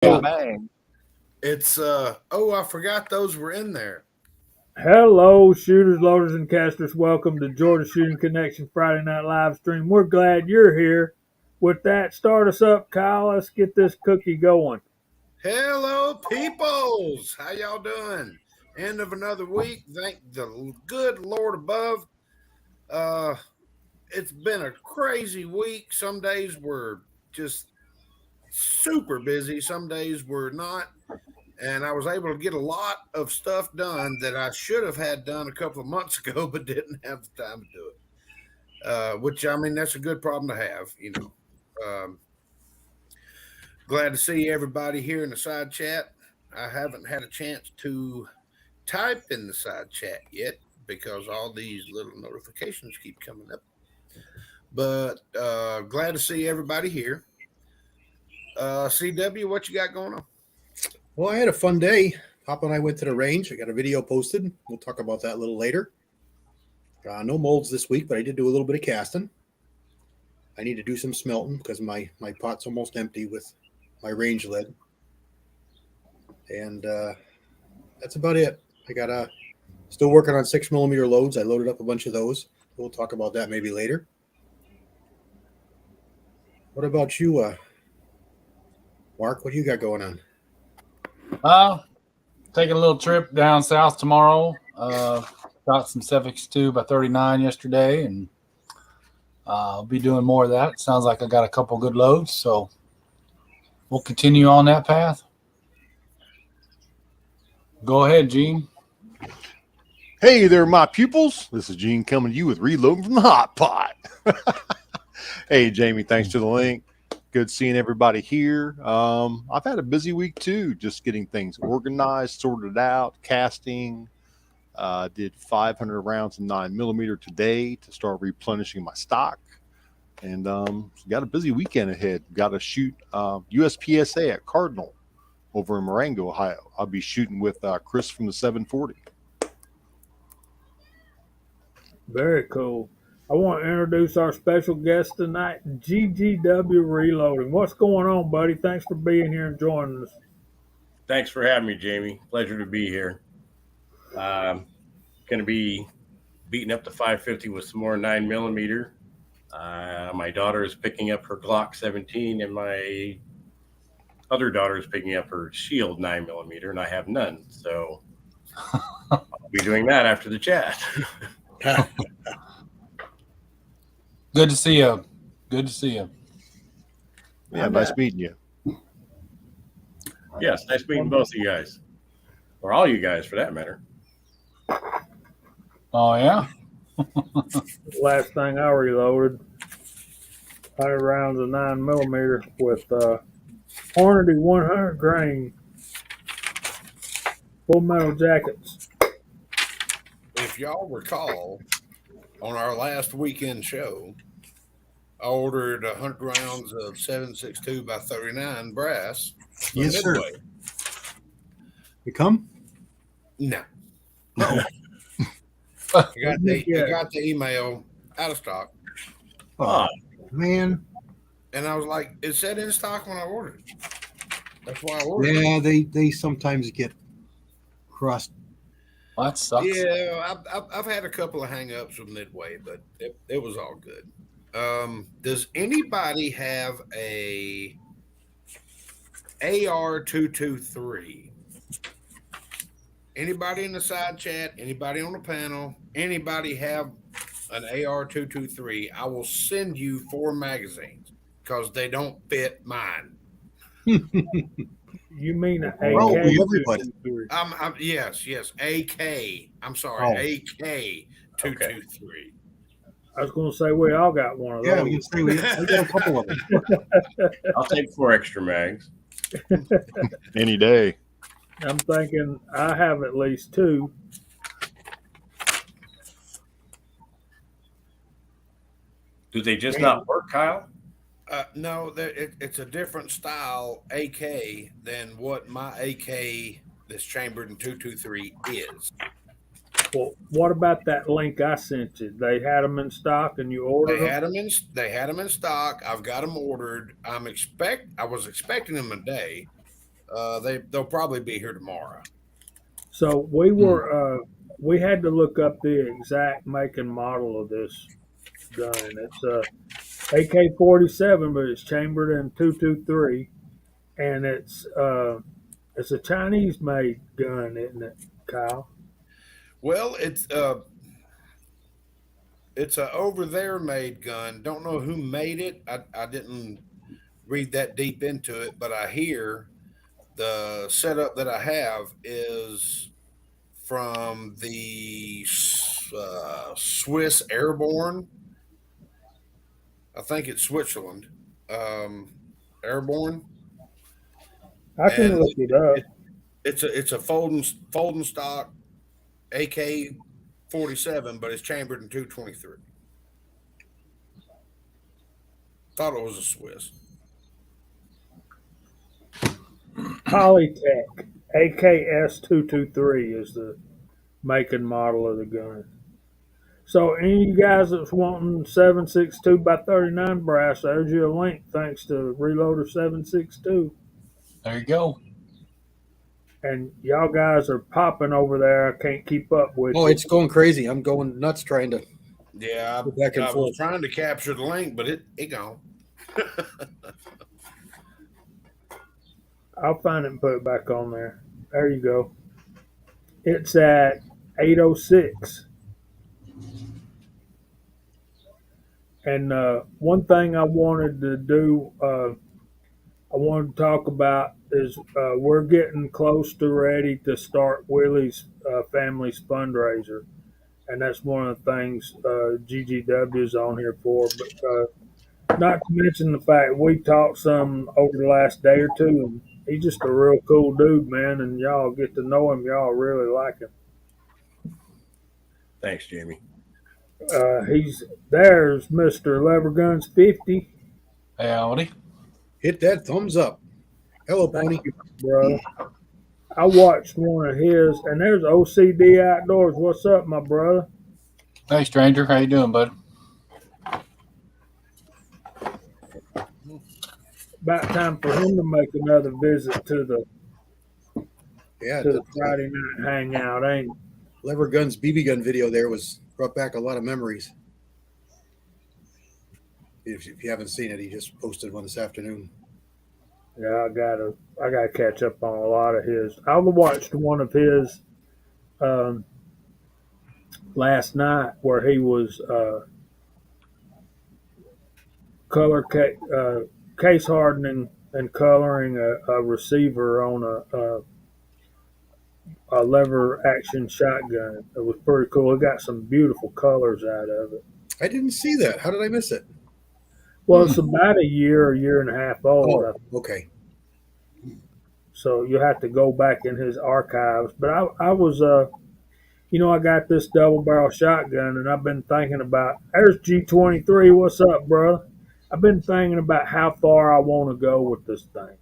Bang. It's I forgot those were in there. Hello, shooters, loaders, and casters. Welcome to Georgia Shooting Connection Friday Night Live Stream. We're glad you're here. With that, start us up, Kyle. Let's get this cookie going. Hello, peoples. How y'all doing? End of another week. Thank the good Lord above. It's been a crazy week. Some days we're just super busy. Some days we're not. And I was able to get a lot of stuff done that I should have had done a couple of months ago, but didn't have the time to do it. Which, I mean, that's a good problem to have, you know. Glad to see everybody here in the side chat. I haven't had a chance to type in the side chat yet because all these little notifications keep coming up. But glad to see everybody here. CW, what you got going on? Well, I had a fun day. Papa and I went to the range. I got a video posted. We'll talk about that a little later. No molds this week, but I did do a little bit of casting. I need to do some smelting because my pot's almost empty with my range lead. And that's about it. I got still working on 6mm loads. I loaded up a bunch of those. We'll talk about that maybe later. What about you, Mark? What do you got going on? Taking a little trip down south tomorrow. Got some 762 by 39 yesterday, and I'll be doing more of that. Sounds like I got a couple good loads, so we'll continue on that path. Go ahead, Gene. Hey there, my pupils. This is Gene coming to you with Reloading from the Hot Pot. Hey, Jamie, thanks to the link. Good seeing everybody here. I've had a busy week, too, just getting things organized, sorted out, casting. Did 500 rounds of 9mm today to start replenishing my stock. And got a busy weekend ahead. Got to shoot USPSA at Cardinal over in Marengo, Ohio. I'll be shooting with Chris from the 740. Very cool. I want to introduce our special guest tonight, GGW Reloading. What's going on, buddy? Thanks for being here and joining us. Thanks for having me, Jamie. Pleasure to be here. Going to be beating up the 550 with some more 9mm. My daughter is picking up her Glock 17, and my other daughter is picking up her Shield 9mm, and I have none. So I'll be doing that after the chat. Good to see you. Good to see you. Yeah, nice meeting you. Yes, nice meeting both of you guys. Or all you guys, for that matter. Oh, yeah? Last thing I reloaded, 100 rounds of 9mm with Hornady 100 grain full metal jackets. If y'all recall, on our last weekend show, I ordered 100 rounds of 7.62 by 39 brass. Yes, sir. Midway. You come? No. I got the email out of stock. Oh, man. And I was like, it said in stock when I ordered it. That's why I ordered it. Yeah, they sometimes get crossed. Well, that sucks. Yeah, I've had a couple of hang-ups with Midway, but it was all good. Does anybody have a AR-223? Anybody in the side chat? Anybody on the panel? Anybody have an AR-223? I will send you 4 magazines because they don't fit mine. You mean an AK? Well, everybody. Yes, AK. I'm sorry, AK-223. I was going to say we all got one of those. Yeah, we got a couple of them. I'll take 4 extra mags. Any day. I'm thinking I have at least 2. Do they just not work, Kyle? No, it's a different style AK than what my AK that's chambered in 223 is. Well, what about that link I sent you? They had them in stock, and you ordered them. They had them in stock. I've got them ordered. I was expecting them today, They'll probably be here tomorrow. So we had to look up the exact make and model of this gun. It's a AK-47, but it's chambered in 223, and it's a Chinese made gun, isn't it, Kyle? Well, it's a over there made gun. Don't know who made it. I didn't read that deep into it, but I hear the setup that I have is from the Swiss Airborne. I think it's Switzerland. Airborne. I can And look it up. it's a folding stock AK-47, but it's chambered in 223. Thought it was a Swiss. Polytech AKS-223 is the make and model of the gun. So any of you guys that's wanting 7.62 by 39 brass, there's your link. Thanks to Reloader 7.62. There you go. And y'all guys are popping over there. I can't keep up with Oh, you. it's going crazy. I'm going nuts trying to Yeah, go back and I forth. was trying to capture the link, but it gone. I'll find it and put it back on there. There you go. It's at 8:06. And one thing I wanted to do, I wanted to talk about is we're getting close to ready to start Willie's family's fundraiser. And that's one of the things GGW is on here for. But not to mention the fact we talked some over the last day or two. And he's just a real cool dude, man. And y'all get to know him. Y'all really like him. Thanks, Jamie. There's Mr. Leverguns 50. Hey, Howdy. Hit that thumbs up. Hello, Pony. Bro. I watched one of his, and there's OCD Outdoors. What's up, my brother? Hey, stranger. How you doing, bud? About time for him to make another visit to the Yeah, Friday night hangout, ain't it? Lever Guns BB gun video there brought back a lot of memories. If you haven't seen it, he just posted one this afternoon. Yeah, I gotta catch up on a lot of his. I watched one of his last night where he was case hardening and coloring a receiver on a lever action shotgun. It was pretty cool. It got some beautiful colors out of it. I didn't see that. How did I miss it? Well, it's about a year and a half old. Oh, okay. So you have to go back in his archives. But I was, I got this double barrel shotgun, and I've been thinking about. There's G23. What's up, brother? I've been thinking about how far I want to go with this thing.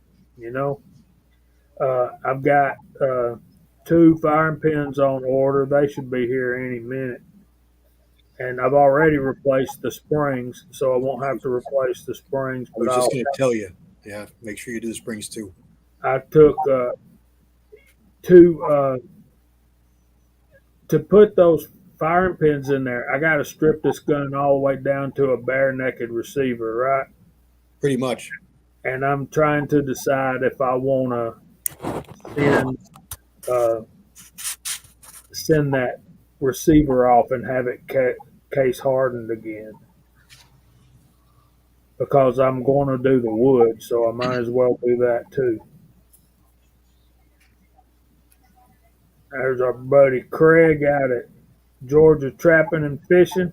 I've got 2 firing pins on order. They should be here any minute. And I've already replaced the springs, so I won't have to replace the springs. I was just going to tell you. Yeah, make sure you do the springs too. I took 2 to put those firing pins in there. I got to strip this gun all the way down to a bare naked receiver, right? Pretty much. And I'm trying to decide if I want to send that receiver off and have it case hardened again, because I'm going to do the wood, so I might as well do that too. There's our buddy Craig out at Georgia Trapping and Fishing.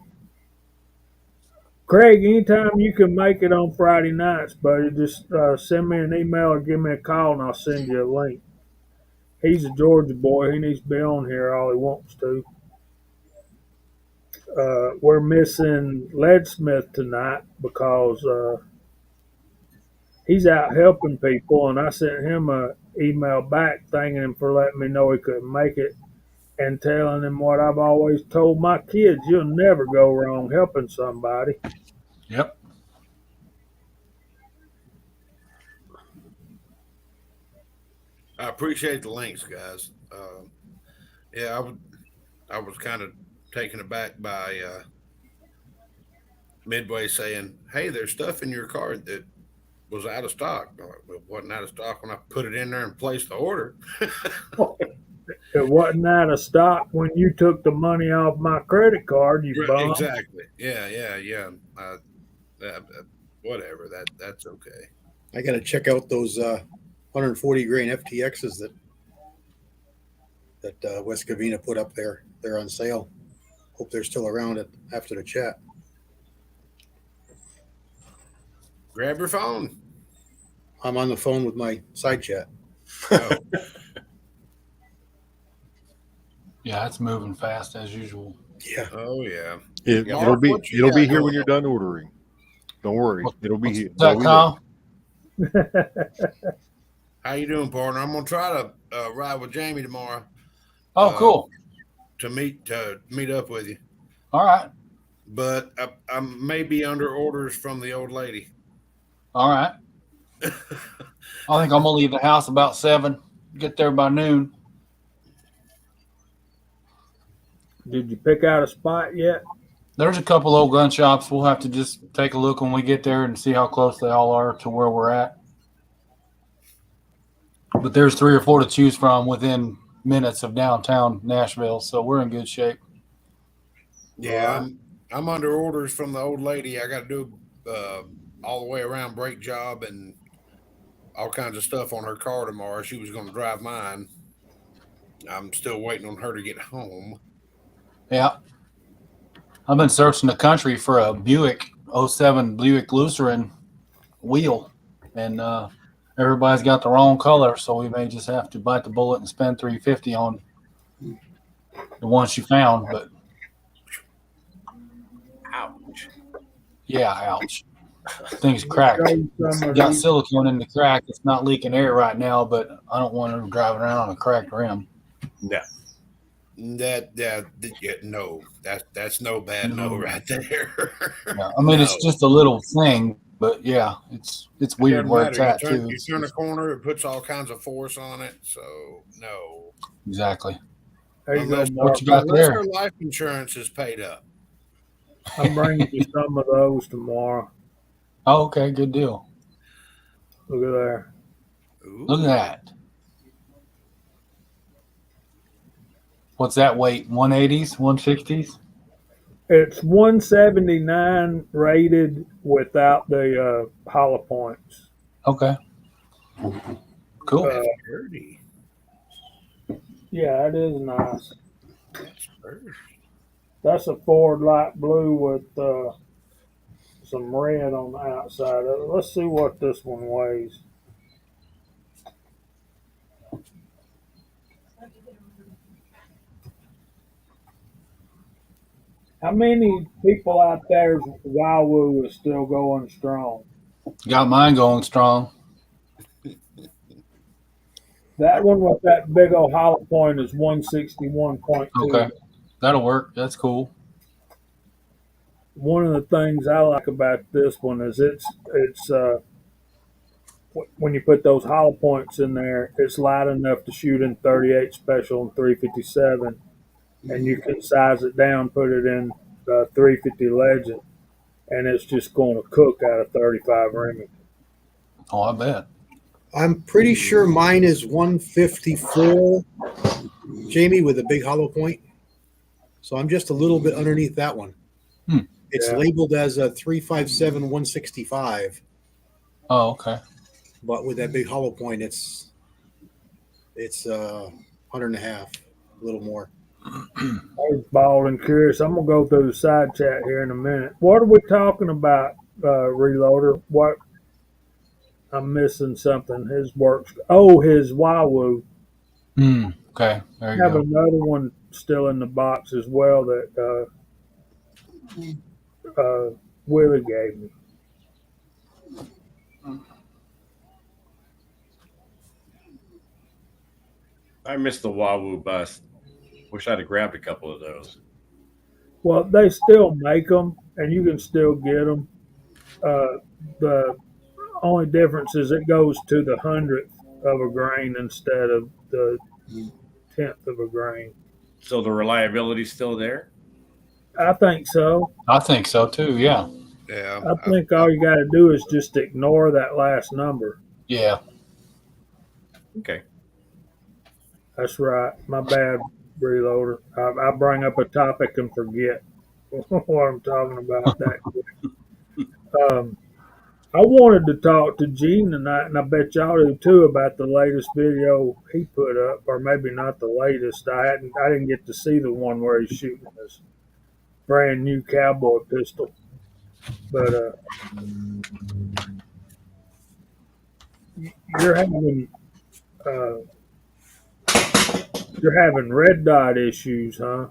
Craig, anytime you can make it on Friday nights, buddy, just send me an email or give me a call and I'll send you a link. He's a Georgia boy. He needs to be on here all he wants to. We're missing Leadsmith tonight because he's out helping people, and I sent him an email back thanking him for letting me know he couldn't make it and telling him what I've always told my kids: you'll never go wrong helping somebody. Yep. I appreciate the links, guys. Yeah, I was kind of taken aback by Midway saying, "Hey, there's stuff in your car that was out of stock." I'm like, well, it wasn't out of stock when I put it in there and placed the order. It wasn't out of stock when you took the money off my credit card, you bum. Exactly. Yeah. Uh, whatever. That's okay. I got to check out those 140 grain FTXs that West Covina put up there. They're on sale. Hope they're still around after the chat. Grab your phone. I'm on the phone with my side chat. Oh, Yeah, it's moving fast as usual. Yeah. oh yeah. It'll be what you it'll be got here going when you're on? done ordering. Don't worry, it'll be here. What's that, It'll be Kyle? How you doing, partner? I'm gonna try to ride with Jamie tomorrow Oh, cool. to meet up with you. All right. But I may be under orders from the old lady. All right. I think I'm gonna leave the house about 7. Get there by noon. Did you pick out a spot yet? There's a couple old gun shops. We'll have to just take a look when we get there and see how close they all are to where we're at. But there's 3 or 4 to choose from within minutes of downtown Nashville, so we're in good shape. Yeah, I'm under orders from the old lady. I got to do all the way around brake job and all kinds of stuff on her car tomorrow. She was going to drive mine. I'm still waiting on her to get home. Yeah. I've been searching the country for a Buick 07 Buick Lutheran wheel, and everybody's got the wrong color, so we may just have to bite the bullet and spend $350 on the one she found. But Ouch. yeah, ouch. Thing's cracked. Some of Got these- silicone in the crack. It's not leaking air right now, but I don't want her driving around on a cracked rim. No. No, that's no bad no right there. Yeah, I mean, it's just a little thing, but yeah, it's weird Doesn't where it's matter. at too. You turn a corner, it puts all kinds of force on it. So no, Exactly. There you go, unless, Mark. What you got unless there? her life insurance is paid up. I'm bringing you some of those tomorrow. Oh, okay, good deal. Look at there. Ooh. Look at that. What's that weight? 180s, 160s? It's 179 rated without the hollow points. Okay. Cool. Dirty. Yeah, it is nice. That's dirty. That's a Ford light blue with some red on the outside of it. Let's see what this one weighs. How many people out there's Wowoo is still going strong? Got mine going strong. That one with that big old hollow point is 161.2. Okay. That'll work. That's cool. One of the things I like about this one is it's when you put those hollow points in there, it's light enough to shoot in 38 special and 357, and you can size it down, put it in 350 legend, and it's just going to cook out of 35 Remington. Oh, I bet. I'm pretty sure mine is 154, Jamie, with a big hollow point. So I'm just a little bit underneath that one. It's Yeah. labeled as a 357 165, Oh, okay. but with that big hollow point, it's 100 and a half, a little more. I was bald and curious. I'm gonna go through the side chat here in a minute. What are we talking about, Reloader? What? I'm missing something. His works. Oh, his Wowoo. Okay. There I you have go. another one still in the box as well that Willie gave me. I missed the Wahoo bus. Wish I'd have grabbed a couple of those. Well, they still make them, and you can still get them. The only difference is it goes to the 100th of a grain instead of the tenth of a grain. So the reliability's still there? I think so. I think so too. Yeah. Yeah. I think all you got to do is just ignore that last number. Yeah. Okay. That's right. My bad, Reloader. I bring up a topic and forget what I'm talking about that quick. I wanted to talk to Gene tonight, and I bet y'all do too, about the latest video he put up, or maybe not the latest. I didn't get to see the one where he's shooting his brand new cowboy pistol. But you're having uh, you're having red dot issues, huh?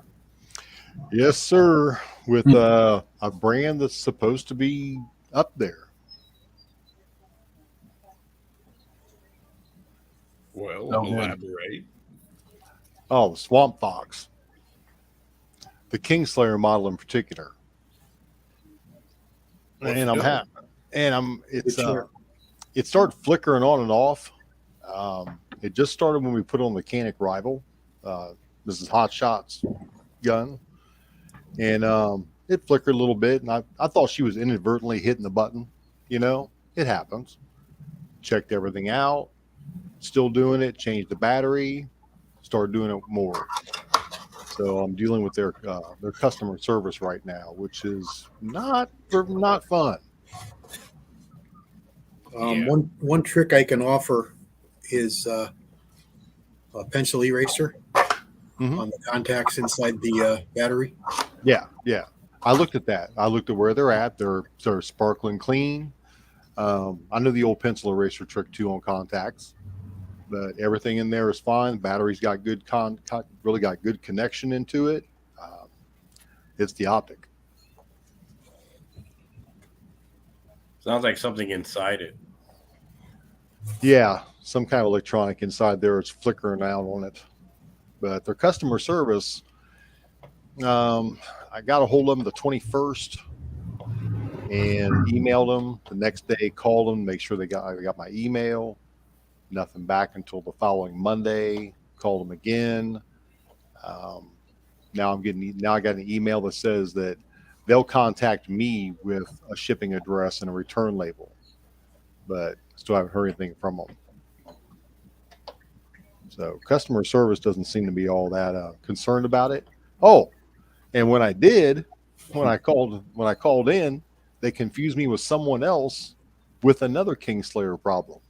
Yes, sir. With a brand that's supposed to be up there. Well, Okay. elaborate. Oh, the Swamp Fox. The Kingslayer model in particular. What's And it I'm doing? happy. And it's Sure. it started flickering on and off. It just started when we put on the Canic Rival. This is Hot Shot's gun. And it flickered a little bit. And I thought she was inadvertently hitting the button. You know, it happens. Checked everything out. Still doing it. Changed the battery. Started doing it more. So I'm dealing with their customer service right now, which is not fun. Yeah. One trick I can offer is a pencil eraser Mhm. on the contacts inside the battery. Yeah. I looked at that. I looked at where they're at. They're sparkling clean. I know the old pencil eraser trick too on contacts, but everything in there is fine. Battery's got good really got good connection into it. It's the optic. Sounds like something inside it. Yeah, some kind of electronic inside there is flickering out on it. But their customer service, I got a hold of them the 21st and emailed them the next day, called them, make sure I got my email. Nothing back until the following Monday. Called them again. Now I got an email that says that they'll contact me with a shipping address and a return label, but still haven't heard anything from them. So customer service doesn't seem to be all that concerned about it. Oh, and when I called in, they confused me with someone else with another Kingslayer problem.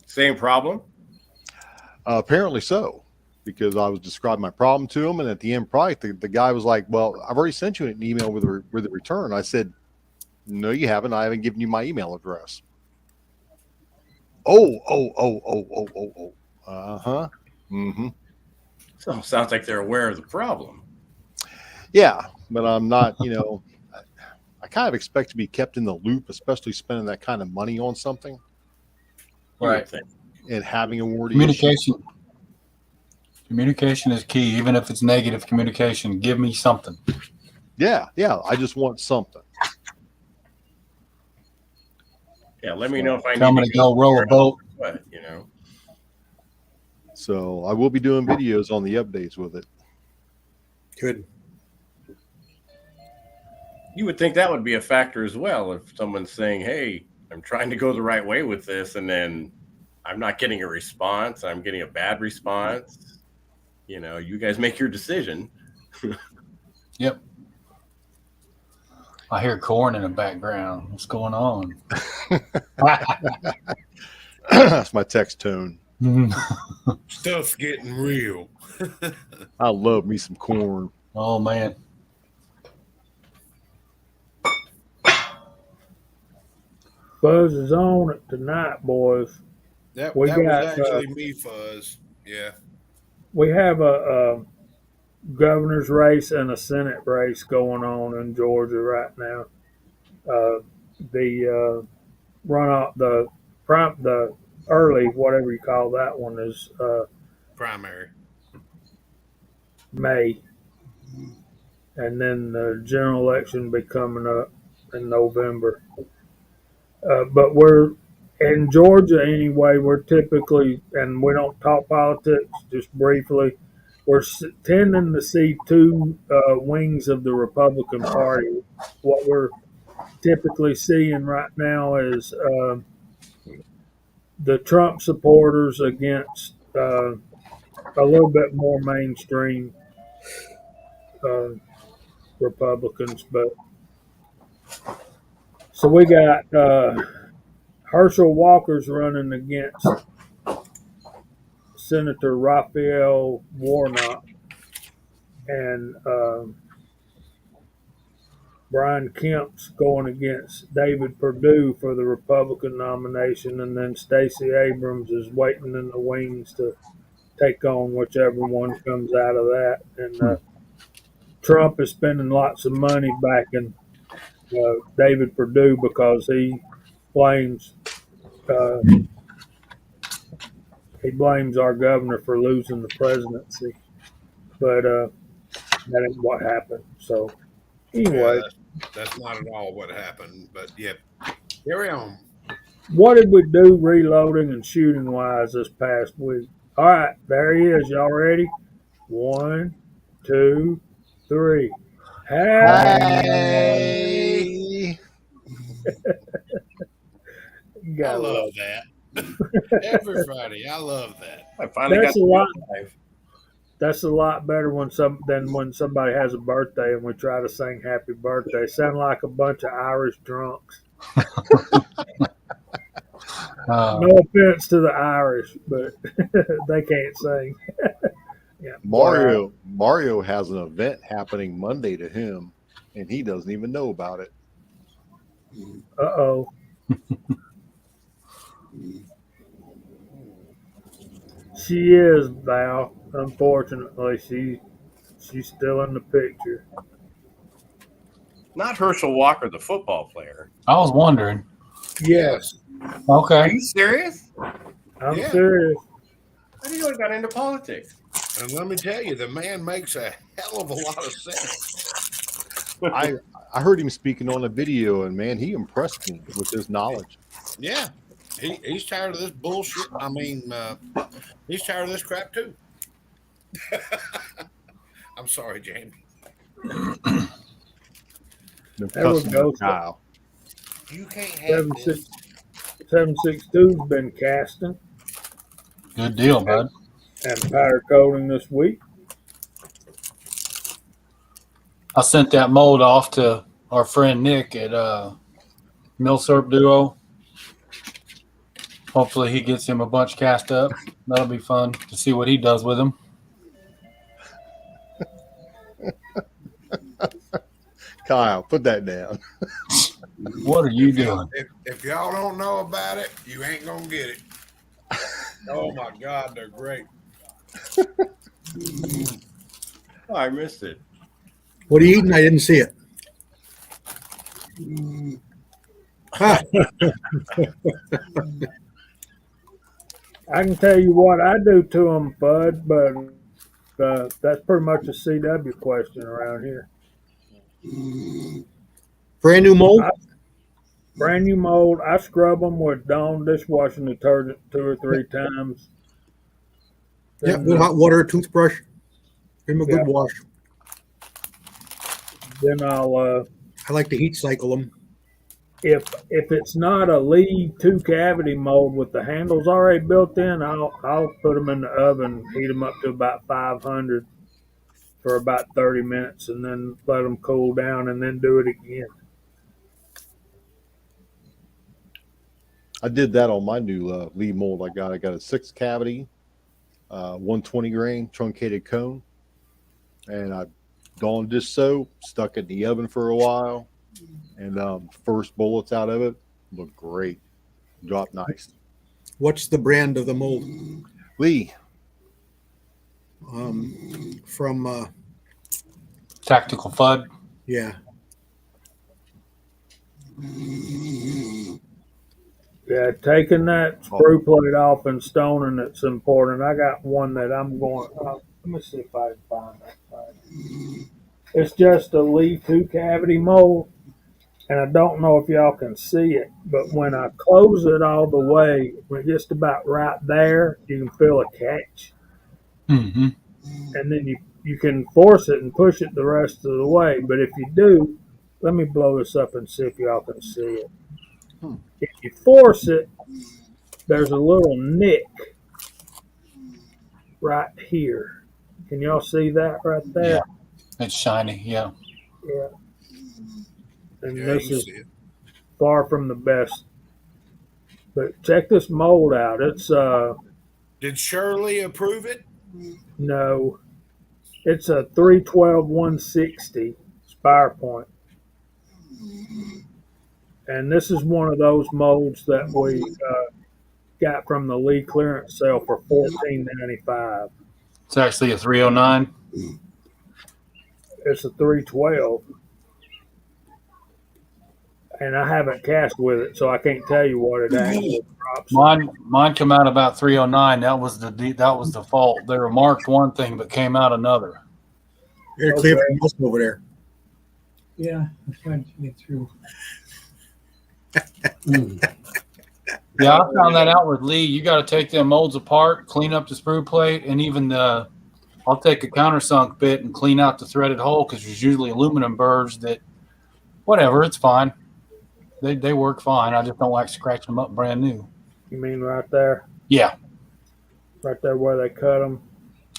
Same problem? Apparently so, because I was describing my problem to him, and at the end product, the guy was like, "Well, I've already sent you an email with the return." I said, "No, you haven't. I haven't given you my email address." Oh. Uh-huh. Mm-hmm. So sounds like they're aware of the problem. Yeah, but I'm not, I kind of expect to be kept in the loop, especially spending that kind of money on something You would Right. think. and having a warranty issue. Communication. Communication is key, even if it's negative communication. Give me something. Yeah, I just want something. Yeah, let me know if I Tell me need to go row a boat. What, So I will be doing videos on the updates with it. Good. You would think that would be a factor as well if someone's saying, "Hey, I'm trying to go the right way with this," and then I'm not getting a response. I'm getting a bad response. You guys make your decision. Yep. I hear corn in the background. What's going on? That's my text tone. Stuff's getting real. I love me some corn. Oh man. Buzz is on it tonight, boys. That We was got, actually me, Fuzz. Yeah. We have a governor's race and a Senate race going on in Georgia right now. The runoff, the early, whatever you call that one, is Primary. May, and then the general election be coming up in November. But we're in Georgia anyway. We're typically, and we don't talk politics, just briefly. We're tending to see two wings of the Republican Party. What we're typically seeing right now is the Trump supporters against a little bit more mainstream uh, Republicans. But so we got Herschel Walker's running against Senator Raphael Warnock, and Brian Kemp's going against David Perdue for the Republican nomination, and then Stacey Abrams is waiting in the wings to take on whichever one comes out of that. And Trump is spending lots of money backing David Perdue because blames uh, he blames our governor for losing the presidency, but that ain't what happened. So anyway, that's not at all what happened. But yeah, carry on. what did we do reloading and shooting wise this past week? All right, there he is. Y'all ready? 1, 2, 3. Hey. I love that. Every Friday, I love that. I finally That's got a lot. live. That's a lot better than when somebody has a birthday and we try to sing happy birthday. Sound like a bunch of Irish drunks. No offense to the Irish, but they can't sing. Yeah, Mario has an event happening Monday to him, and he doesn't even know about it. Uh-oh. She is, Val. Unfortunately, she's still in the picture. Not Herschel Walker, the football player. I was wondering. Yes, Are Okay. you serious? I'm Yeah. serious. I didn't know he got into politics. And let me tell you, the man makes a hell of a lot of sense. I heard him speaking on a video, and man, he impressed me with his knowledge. Yeah, he's tired of this bullshit. I mean, he's tired of this crap too. I'm sorry, Jamie. The There we customer go. Kyle. You can't have this. 762's been casting Good deal, bud. and powder coating this week. I sent that mold off to our friend Nick at Millsurp Duo. Hopefully he gets him a bunch cast up. That'll be fun to see what he does with them. Kyle, put that down. What are you doing? If y'all don't know about it, you ain't gonna get it. Oh my God, they're great. Oh, I missed it. What are you eating? I didn't see it. Huh. I can tell you what I do to them, bud, but that's pretty much a CW question around here. Brand new mold? Brand new mold. I scrub them with Dawn dishwashing detergent 2 or 3 times. Yeah, Then, with hot water, toothbrush. Give them a Yeah. good wash. then I'll I like to heat cycle them. if it's not a Lee 2 cavity mold with the handles already built in, I'll put them in the oven, heat them up to about 500 for about 30 minutes, and then let them cool down, and then do it again. I did that on my new lead mold. I got a 6 cavity, 120 grain truncated cone, and I Dawn dish soap, stuck it in the oven for a while, and first bullets out of it look great. Dropped nice. What's the brand of the mold? Lee, From Tactical FUD. yeah. Yeah, taking that sprue plate off and stoning it's important. I got one that I'm going. Let me see if I can find that. It's just a Lee 2 cavity mold, and I don't know if y'all can see it, but when I close it all the way, when it gets about right there, you can feel a catch. Mm-hmm. And then you can force it and push it the rest of the way. But if you do, let me blow this up and see if y'all can see it. Hmm. If you force it, there's a little nick right here. Can y'all see that right Yeah, there? it's shiny. Yeah. Yeah. And Yeah, this you is see it. far from the best. But check this mold out. It's Did Shirley approve it? no, it's a 312 160 spire point. And this is one of those molds that we got from the Lee clearance sale for $14.95. It's actually a 309. It's a 312, and I haven't cast with it, so I can't tell you what it actually drops. Mine come out about 309. That was the fault. They were marked one thing but came out another. You're clear from most over there. Yeah, I'm trying to get through. Yeah, I found that out with Lee. You got to take them molds apart, clean up the sprue plate, and even I'll take a countersunk bit and clean out the threaded hole because there's usually aluminum burrs that, whatever, it's fine. They work fine. I just don't like scratching them up brand new. You mean right there? Yeah, Right there where they cut them?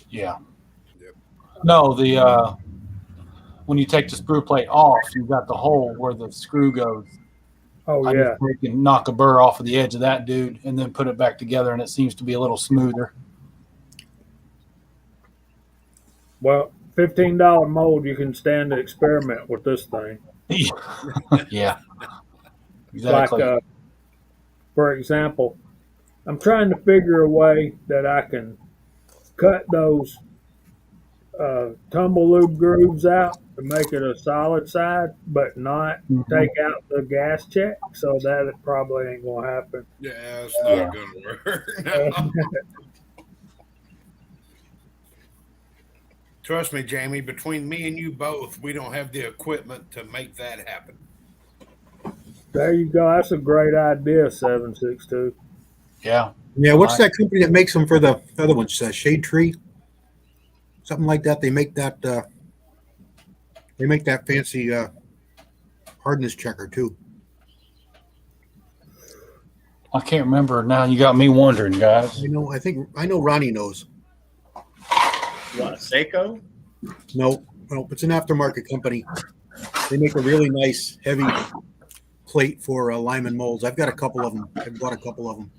yeah. Yep. No, when you take the sprue plate off, you've got the hole where the screw goes. Oh, I yeah. just take and knock a burr off of the edge of that dude and then put it back together, and it seems to be a little smoother. Well, $15 mold, you can stand to experiment with this thing. Yeah, exactly. Like, for example, I'm trying to figure a way that I can cut those tumble lube grooves out to make it a solid side, but not take out the gas check. So that it probably ain't gonna happen. Yeah, it's not gonna work. No. Trust me, Jamie, between me and you both, we don't have the equipment to make that happen. There you go. That's a great idea, 762. Yeah. Yeah, what's that company that makes them for the other ones? Shade Tree, something like that. They make that fancy hardness checker too. I can't remember now. You got me wondering, guys. I know Ronnie knows. What, Seiko? No, it's an aftermarket company. They make a really nice heavy plate for Lyman molds. I've got a couple of them. I've bought a couple of them.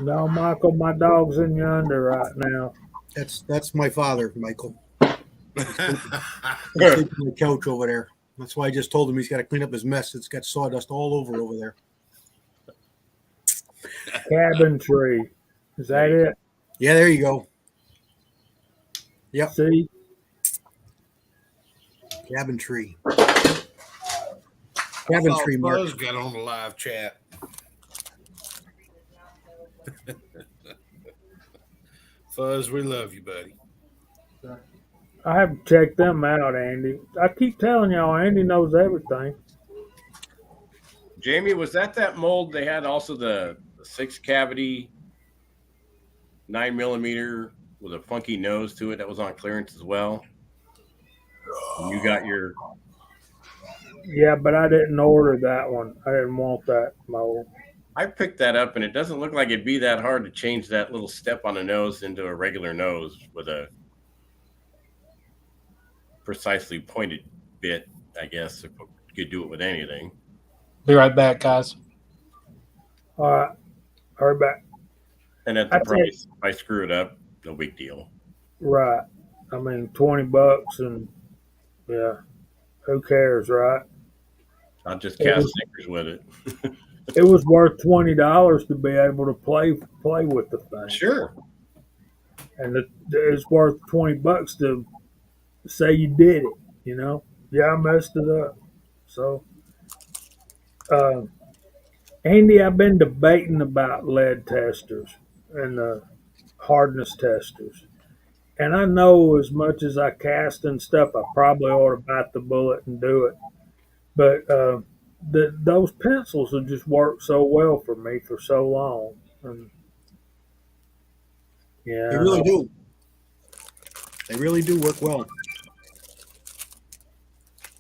No, Michael, my dog's in yonder right now. That's my father, Michael. He's sleeping on the couch over there. That's why I just told him he's got to clean up his mess. It's got sawdust all over there. Cabin tree. Is that it? Yeah, there you go. Yep. See? Cabin tree. Cabin tree Buzz mark. got on the live chat. Fuzz, we love you, buddy. I have to check them out, Andy. I keep telling y'all, Andy knows everything. Jamie, was that mold they had also the 6-cavity 9mm with a funky nose to it that was on clearance as well? And you got your... Yeah, but I didn't order that one. I didn't want that mold. I picked that up, and it doesn't look like it'd be that hard to change that little step on the nose into a regular nose with a precisely pointed bit, I guess, if you could do it with anything. Be right back, guys. All right. Hurry back. And at the price, if I screw it up, no big deal. Right. I mean, $20 and yeah, who cares, right? I'll just cast stickers with it. It was worth $20 to be able to play with the thing. Sure. And it's worth $20 to say you did it. You know, yeah, I messed it up. So, Andy, I've been debating about lead testers and hardness testers. And I know as much as I cast and stuff, I probably ought to bite the bullet and do it. But those pencils have just worked so well for me for so long. And yeah, They really do. They really do work well.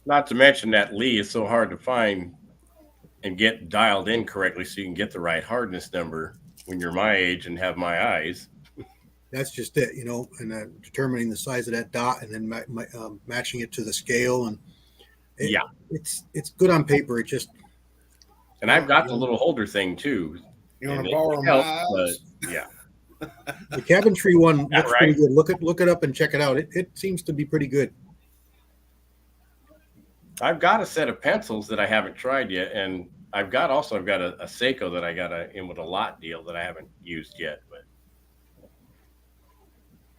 Not to mention that Lee is so hard to find and get dialed in correctly so you can get the right hardness number when you're my age and have my eyes. That's just it, and determining the size of that dot and then matching it to the scale. And it's good on paper. It just. And I've got the little holder thing too. You want to borrow my eyes? Yeah. The cabin tree one looks right. pretty good. Look it up and check it out. It seems to be pretty good. I've got a set of pencils that I haven't tried yet, and I've got a Seiko that I got in with a lot deal that I haven't used yet, but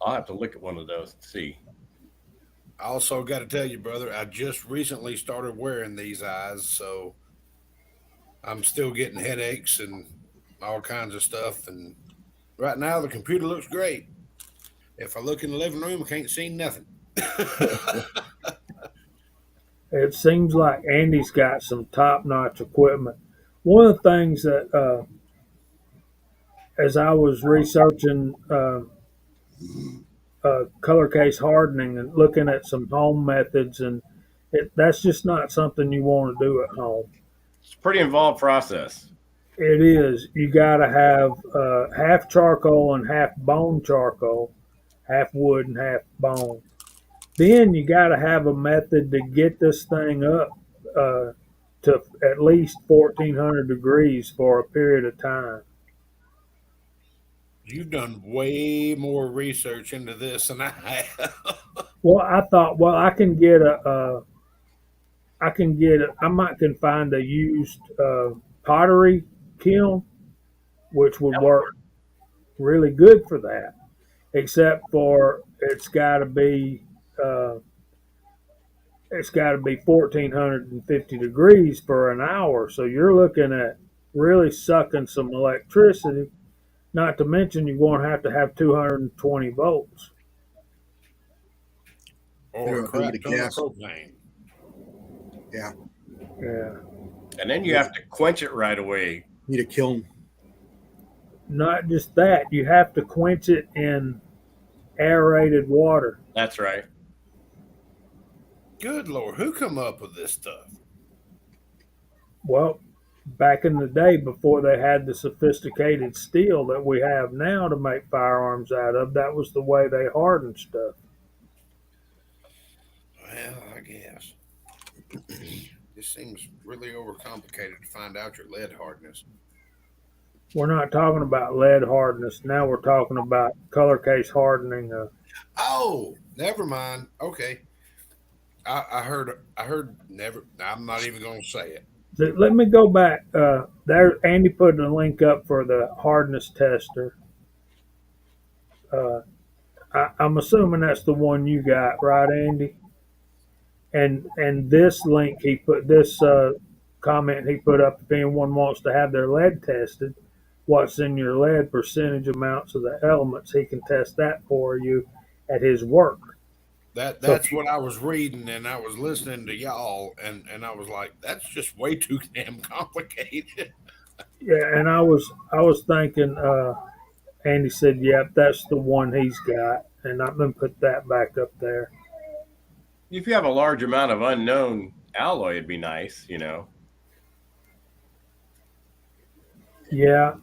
I'll have to look at one of those and see. I also got to tell you, brother, I just recently started wearing these eyes, so I'm still getting headaches and all kinds of stuff. And right now, the computer looks great. If I look in the living room, I can't see nothing. it seems like Andy's got some top-notch equipment. One of the things that, as I was researching color case hardening and looking at some home methods, and that's just not something you want to do at home. It's a pretty involved process. It is. You got to have half charcoal and half bone charcoal, half wood and half bone. Then you got to have a method to get this thing up to at least 1,400 degrees for a period of time. You've done way more research into this than I have. Well, I thought, I can get I might can find a used pottery kiln, which would work really good for that. Except for it's got to be 1,450 degrees for an hour. So you're looking at really sucking some electricity. Not to mention you're going to have 220 volts. Or a crap ton of propane. Yeah. And then you have to quench it right away. Need a kiln. Not just that, you have to quench it in aerated water. That's right. Good Lord, who come up with this stuff? Well, back in the day, before they had the sophisticated steel that we have now to make firearms out of, that was the way they hardened stuff. Well, I guess. This seems really overcomplicated to find out your lead hardness. We're not talking about lead hardness. Now we're talking about color case hardening. Oh, never mind. Okay. I heard never. I'm not even going to say it. Let me go back. There, Andy put a link up for the hardness tester. I'm assuming that's the one you got, right, Andy? And this link he put, this comment he put up, if anyone wants to have their lead tested, what's in your lead percentage amounts of the elements, he can test that for you at his work. That's what I was reading, and I was listening to y'all, and I was like, that's just way too damn complicated. Yeah, and I was thinking, Andy said, yep, that's the one he's got, and I'm going to put that back up there. If you have a large amount of unknown alloy, it'd be nice, Yeah. Yeah,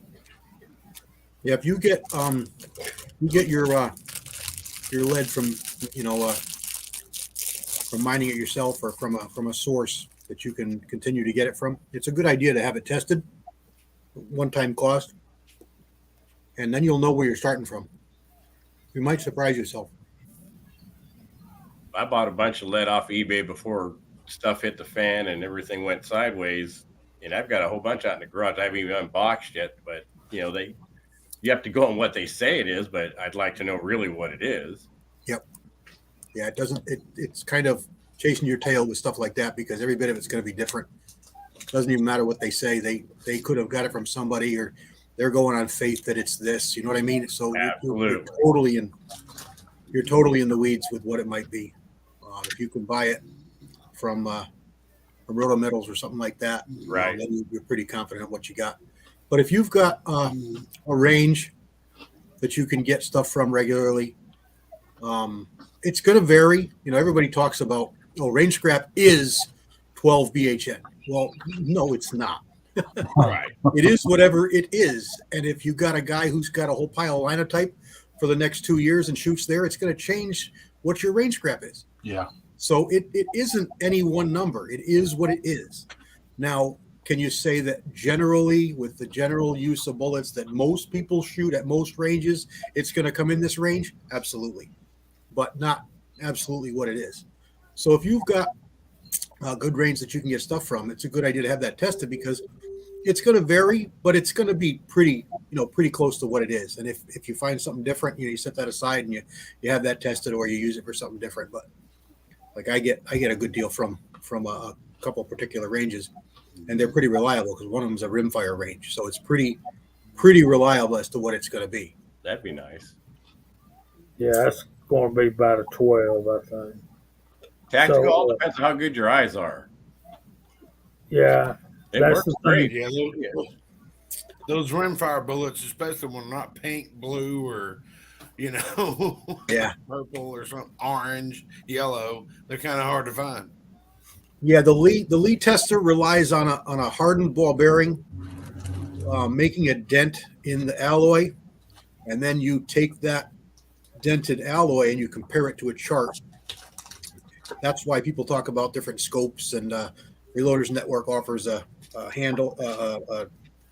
if you get your lead from from mining it yourself or from a source that you can continue to get it from, it's a good idea to have it tested, one-time cost, and then you'll know where you're starting from. You might surprise yourself. I bought a bunch of lead off eBay before stuff hit the fan and everything went sideways. And I've got a whole bunch out in the garage. I haven't even unboxed yet, but you have to go on what they say it is, but I'd like to know really what it is. Yep. Yeah, it's kind of chasing your tail with stuff like that because every bit of it's going to be different. It doesn't even matter what they say. They could have got it from somebody, or they're going on faith that it's this. You know what I mean? So you're totally in the weeds with what it might be. If you can buy it from or roto metals or something like that. Right. Then you're pretty confident in what you got. But if you've got a range that you can get stuff from regularly, it's going to vary. Everybody talks about, range scrap is 12 BHN. Well, no, it's not. Right. It is whatever it is. And if you got a guy who's got a whole pile of linotype for the next 2 years and shoots there, it's going to change what your range scrap is. Yeah. So it isn't any one number. It is what it is. Now, can you say that generally, with the general use of bullets that most people shoot at most ranges, it's going to come in this range? Absolutely. But not absolutely what it is. So if you've got a good range that you can get stuff from, it's a good idea to have that tested, because it's going to vary, but it's going to be pretty close to what it is. And if you find something different, you set that aside and you have that tested, or you use it for something different. But like I get a good deal from a couple particular ranges, and they're pretty reliable, because one of them's a rimfire range, so it's pretty reliable as to what it's going to be. That'd be nice. Yeah, that's going to be about a 12, I think. Tactical So, all depends on how good your eyes are. Yeah, It that's works the great. thing. Yeah, those rimfire bullets, especially when they're not pink, blue, or Yeah. purple or something, orange, yellow, they're kind of hard to find. Yeah, the Lee tester relies on a hardened ball bearing, making a dent in the alloy, and then you take that dented alloy and you compare it to a chart. That's why people talk about different scopes, and Reloaders Network offers a handle,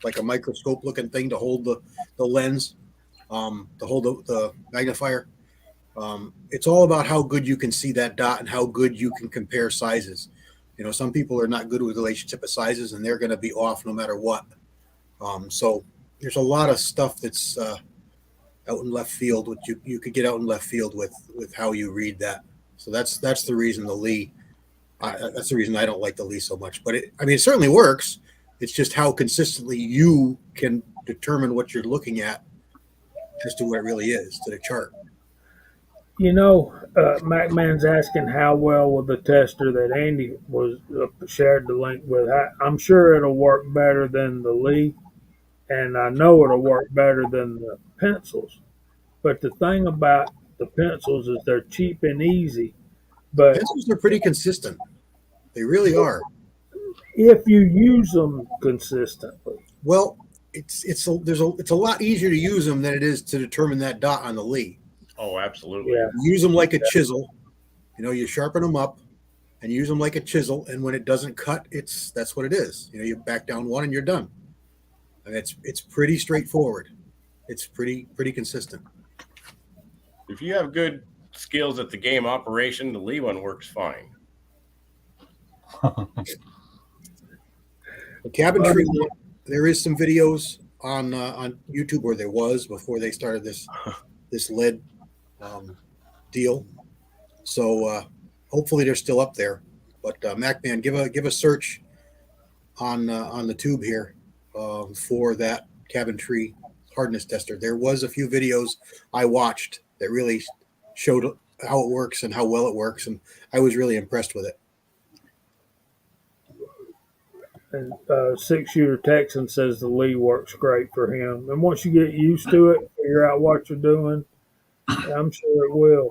like a microscope looking thing to hold the lens, to hold the magnifier. It's all about how good you can see that dot and how good you can compare sizes. Some people are not good with relationship of sizes, and they're going to be off no matter what. So there's a lot of stuff that's out in left field, which you could get out in left field with how you read that. So that's the reason the Lee. That's the reason I don't like the Lee so much. But it certainly works. It's just how consistently you can determine what you're looking at as to what it really is to the chart. MacMan's asking how well with the tester that Andy was shared the link with. I'm sure it'll work better than the Lee, and I know it'll work better than the pencils. But the thing about the pencils is they're cheap and easy. But Pencils are pretty consistent. They really are. if you use them consistently, Well, it's a lot easier to use them than it is to determine that dot on the Lee. Oh, absolutely. yeah, Use them like a chisel. You sharpen them up and use them like a chisel. And when it doesn't cut, that's what it is. You back down one and you're done. And it's pretty straightforward. It's pretty consistent. If you have good skills at the game operation, the Lee one works fine. The cabin tree, there is some videos on YouTube, or there was before they started this lead deal. So hopefully they're still up there. But MacMan, give a search on the tube here for that cabin tree hardness tester. There was a few videos I watched that really showed how it works and how well it works, and I was really impressed with it. and 6-shooter Texan says the Lee works great for him. And once you get used to it, figure out what you're doing, I'm sure it will.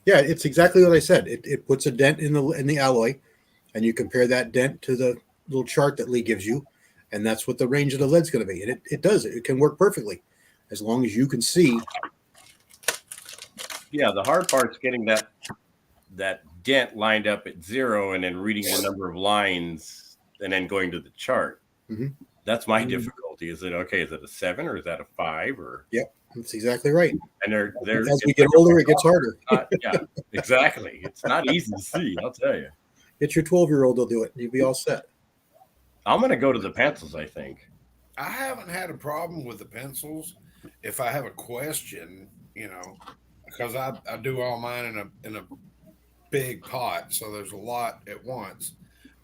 Yeah, it's exactly what I said. It puts a dent in the alloy, and you compare that dent to the little chart that Lee gives you, and that's what the range of the lead's going to be. And it does. It can work perfectly as long as you can see. Yeah, the hard part's getting that dent lined up at 0 and then reading the number of lines and then going to the chart. Mm-hmm. That's my difficulty. Is it a 7 or is that a 5 or? Yep, that's exactly right. And they're as we get older, it gets harder. Yeah, exactly. It's not easy to see. I'll tell you. Get your 12-year-old; they'll do it. You'll be all set. I'm going to go to the pencils, I think. I haven't had a problem with the pencils. If I have a question, because I do all mine in a big pot, so there's a lot at once.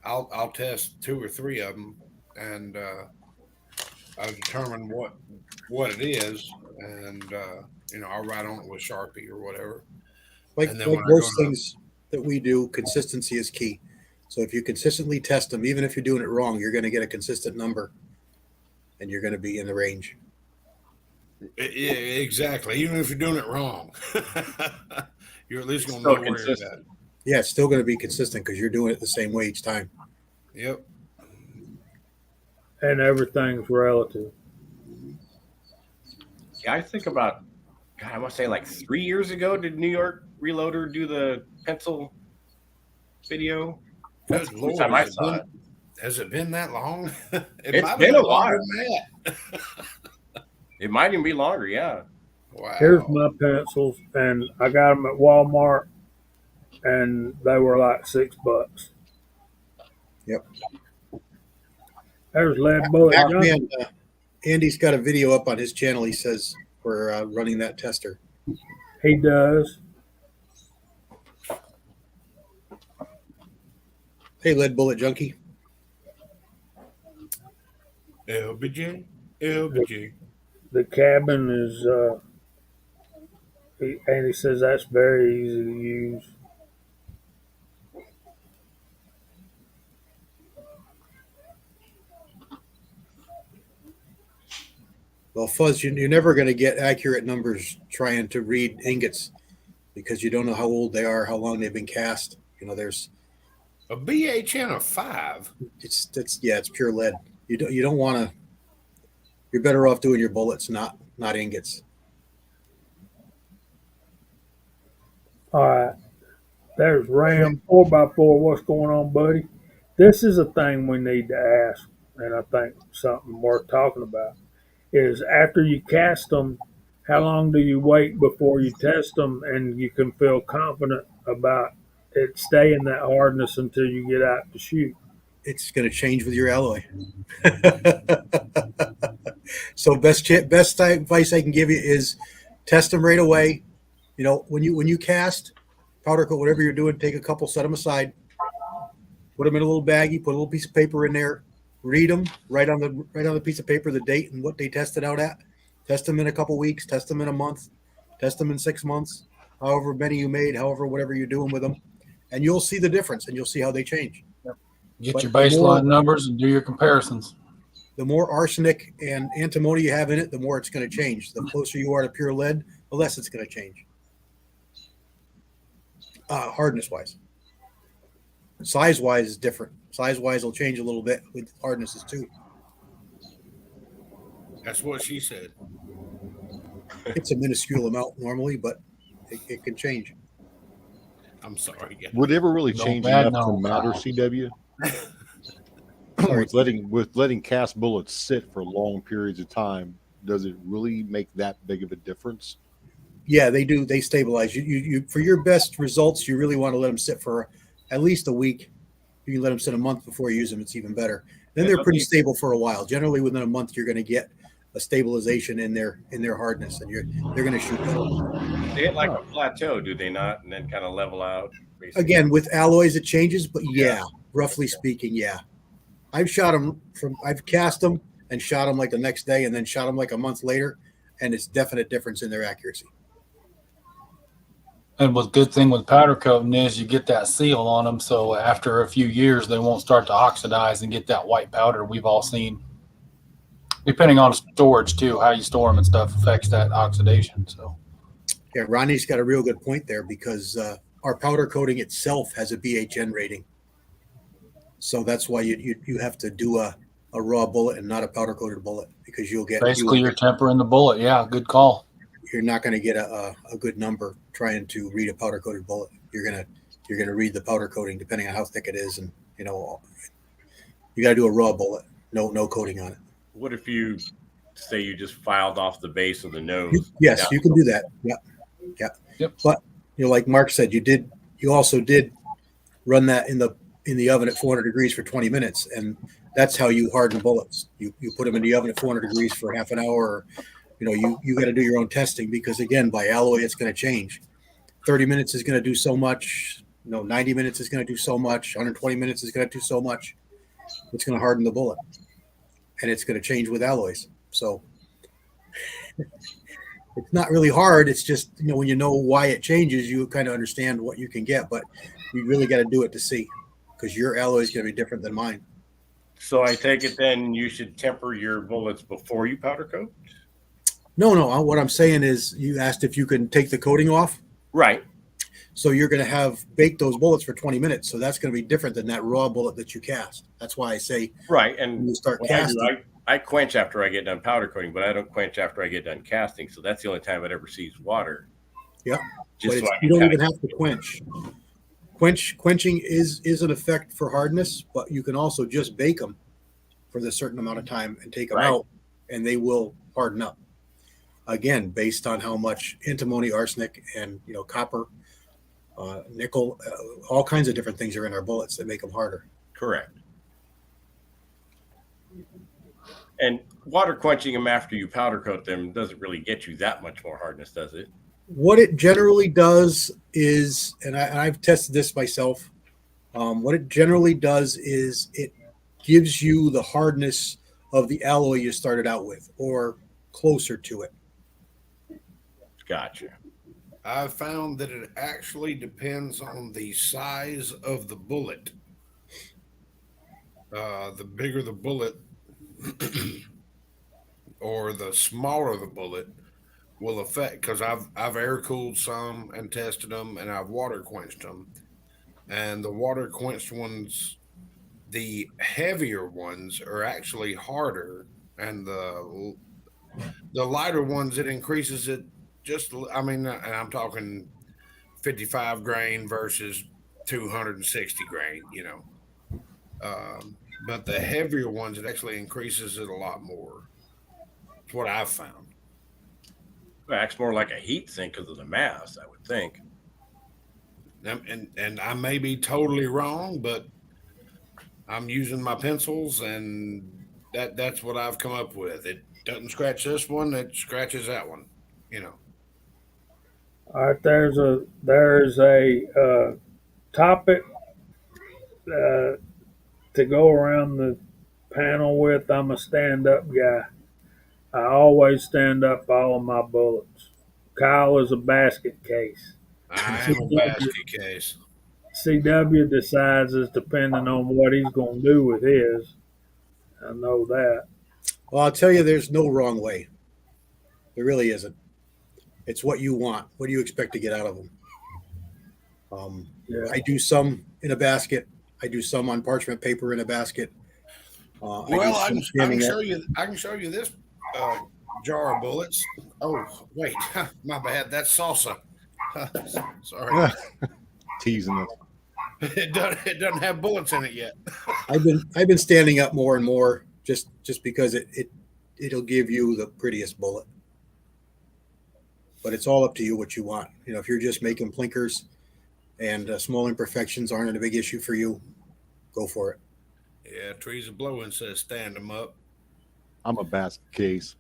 I'll test 2 or 3 of them, and I'll determine what it is, and I'll write on it with Sharpie or whatever. Like And then when I most go to- things, that we do, consistency is key. So if you consistently test them, even if you're doing it wrong, you're going to get a consistent number and you're going to be in the range. Yeah, exactly. Even if you're doing it wrong, you're at least going to Still know where it's at. consistent. Yeah, it's still going to be consistent because you're doing it the same way each time. Yep. And everything's relative. Yeah, I think about, God, I want to say like 3 years ago, did New York Reloader do the pencil video? That's Good the Lord, first time I saw it. has it been that long? It's might have been a longer while. than that. It might even be longer, yeah. Wow. Here's my pencils, and I got them at Walmart, and they were like $6. Yep. There's lead bullet. Backman, Andy's got a video up on his channel, he says, for running that tester. He does. Hey, Lead Bullet Junkie. LBJ. The cabin is, and he says that's very easy to use. Well, Fuzz, you're never going to get accurate numbers trying to read ingots because you don't know how old they are, how long they've been cast. You know, there's A BHN of 5. it's pure lead. You don't want to. You're better off doing your bullets, not ingots. All right. There's Ram 4x4. What's going on, buddy? This is a thing we need to ask, and I think something worth talking about is after you cast them, how long do you wait before you test them and you can feel confident about it staying that hardness until you get out to shoot? It's going to change with your alloy. So best advice I can give you is test them right away. You know, when you cast powder coat, whatever you're doing, take a couple, set them aside, put them in a little baggie, put a little piece of paper in there, read them, write on the piece of paper the date and what they tested out at. Test them in a couple weeks, test them in a month, test them in 6 months, however many you made, whatever you're doing with them, and you'll see the difference and you'll see how they change. Get But your the baseline more- numbers and do your comparisons. The more arsenic and antimony you have in it, the more it's going to change. The closer you are to pure lead, the less it's going to change. Hardness wise. Size wise is different. Size wise will change a little bit with hardnesses too. That's what she said. It's a minuscule amount normally, but it can change. I'm sorry. Would it ever really No change bad, enough no to matter, foul. CW? with letting cast bullets sit for long periods of time, does it really make that big of a difference? Yeah, they do. They stabilize. You for your best results, you really want to let them sit for at least a week. You can let them sit a month before you use them. It's even better. Then Yeah, they're don't pretty they- stable for a while. Generally, within a month, you're going to get a stabilization in their hardness, and they're going to shoot better. They hit like a plateau, do they not? And then kind of level out. Basically. Again, with alloys, it changes, but yeah, roughly speaking, yeah. I've cast them and shot them like the next day, and then shot them like a month later, and it's definite difference in their accuracy. And what's good thing with powder coating is you get that seal on them, so after a few years they won't start to oxidize and get that white powder we've all seen. Depending on storage too, how you store them and stuff affects that oxidation. So Yeah, Ronnie's got a real good point there because our powder coating itself has a BHN rating. So that's why you have to do a raw bullet and not a powder coated bullet because basically you're tempering the bullet. Yeah, good call. you're not going to get a good number trying to read a powder coated bullet. You're gonna read the powder coating depending on how thick it is, and you got to do a raw bullet, no coating on it. What if you say you just filed off the base of the nose? Yes, Yeah. you can do that. Yeah. Yep. But like Mark said, you also did run that in the oven at 400 degrees for 20 minutes, and that's how you harden bullets. You put them in the oven at 400 degrees for half an hour. You got to do your own testing because again, by alloy, it's going to change. 30 minutes is going to do so much. 90 minutes is going to do so much. 120 minutes is going to do so much. It's going to harden the bullet, and it's going to change with alloys. So it's not really hard. It's just when you know why it changes, you kind of understand what you can get. But You really got to do it to see, because your alloy is going to be different than mine. So I take it then you should temper your bullets before you powder coat? No. What I'm saying is, you asked if you can take the coating off. Right. So you're going to have baked those bullets for 20 minutes. So that's going to be different than that raw bullet that you cast. That's why I say Right. when And you start what casting. I quench after I get done powder coating, but I don't quench after I get done casting. So that's the only time it ever sees water. Yeah. Just But so I you can don't kinda- even have to quench. Quenching is an effect for hardness, but you can also just bake them for a certain amount of time and take them Right. out, and they will harden up. Again, based on how much antimony, arsenic, and copper, nickel, all kinds of different things are in our bullets that make them harder. Correct. And water quenching them after you powder coat them doesn't really get you that much more hardness, does it? What it generally does is, and I've tested this myself, what it generally does is it gives you the hardness of the alloy you started out with, or closer to it. Gotcha. I've found that it actually depends on the size of the bullet. The bigger the bullet or the smaller the bullet will affect, because I've air cooled some and tested them, and I've water quenched them. And the water quenched ones, the heavier ones, are actually harder, and the lighter ones, it increases it just. I mean, and I'm talking 55 grain versus 260 grain. But the heavier ones, it actually increases it a lot more. It's what I've found. It acts more like a heat sink because of the mass, I would think. And I may be totally wrong, but I'm using my pencils, and that's what I've come up with. It doesn't scratch this one; it scratches that one. All right, there's a topic to go around the panel with. I'm a stand-up guy. I always stand up all of my bullets. Kyle is a basket case. I am a basket case. CW decides is depending on what he's going to do with his. I know that. Well, I'll tell you, there's no wrong way. There really isn't. It's what you want. What do you expect to get out of them? Yeah. I do some in a basket. I do some on parchment paper in a basket. Well, I can show you. I can show you this jar of bullets. Oh, wait, my bad. That's salsa. Sorry, Teasing us. it doesn't have bullets in it yet. I've been standing up more and more just because it'll give you the prettiest bullet. But it's all up to you what you want. If you're just making plinkers and small imperfections aren't a big issue for you, go for it. Yeah, trees are blowing says stand them up. I'm a basket case.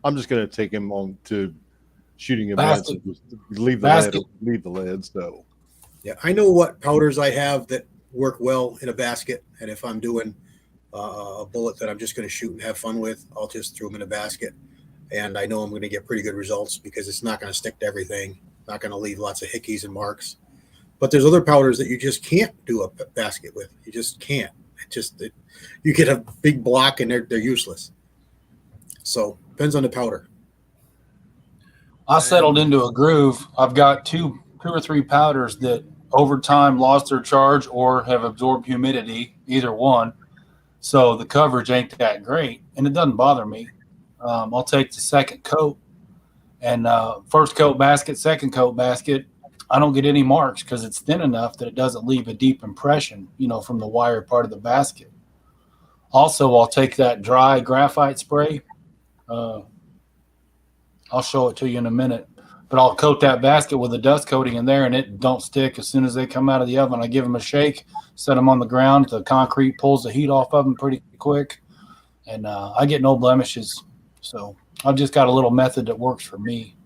I'm just gonna take him on to shooting events and just leave the lead. So Yeah, I know what powders I have that work well in a basket, and if I'm doing a bullet that I'm just going to shoot and have fun with, I'll just throw them in a basket, and I know I'm going to get pretty good results because it's not going to stick to everything, not going to leave lots of hickeys and marks. But there's other powders that you just can't do a basket with. You just can't. You get a big block and they're useless. So depends on the powder. I settled into a groove. I've got two or three powders that over time lost their charge or have absorbed humidity, either one. So the coverage ain't that great, and it doesn't bother me. I'll take the second coat, and first coat basket, second coat basket, I don't get any marks because it's thin enough that it doesn't leave a deep impression, from the wire part of the basket. Also, I'll take that dry graphite spray. I'll show it to you in a minute, but I'll coat that basket with a dust coating in there, and it don't stick as soon as they come out of the oven. I give them a shake, set them on the ground. The concrete pulls the heat off of them pretty quick, and I get no blemishes. So I've just got a little method that works for me.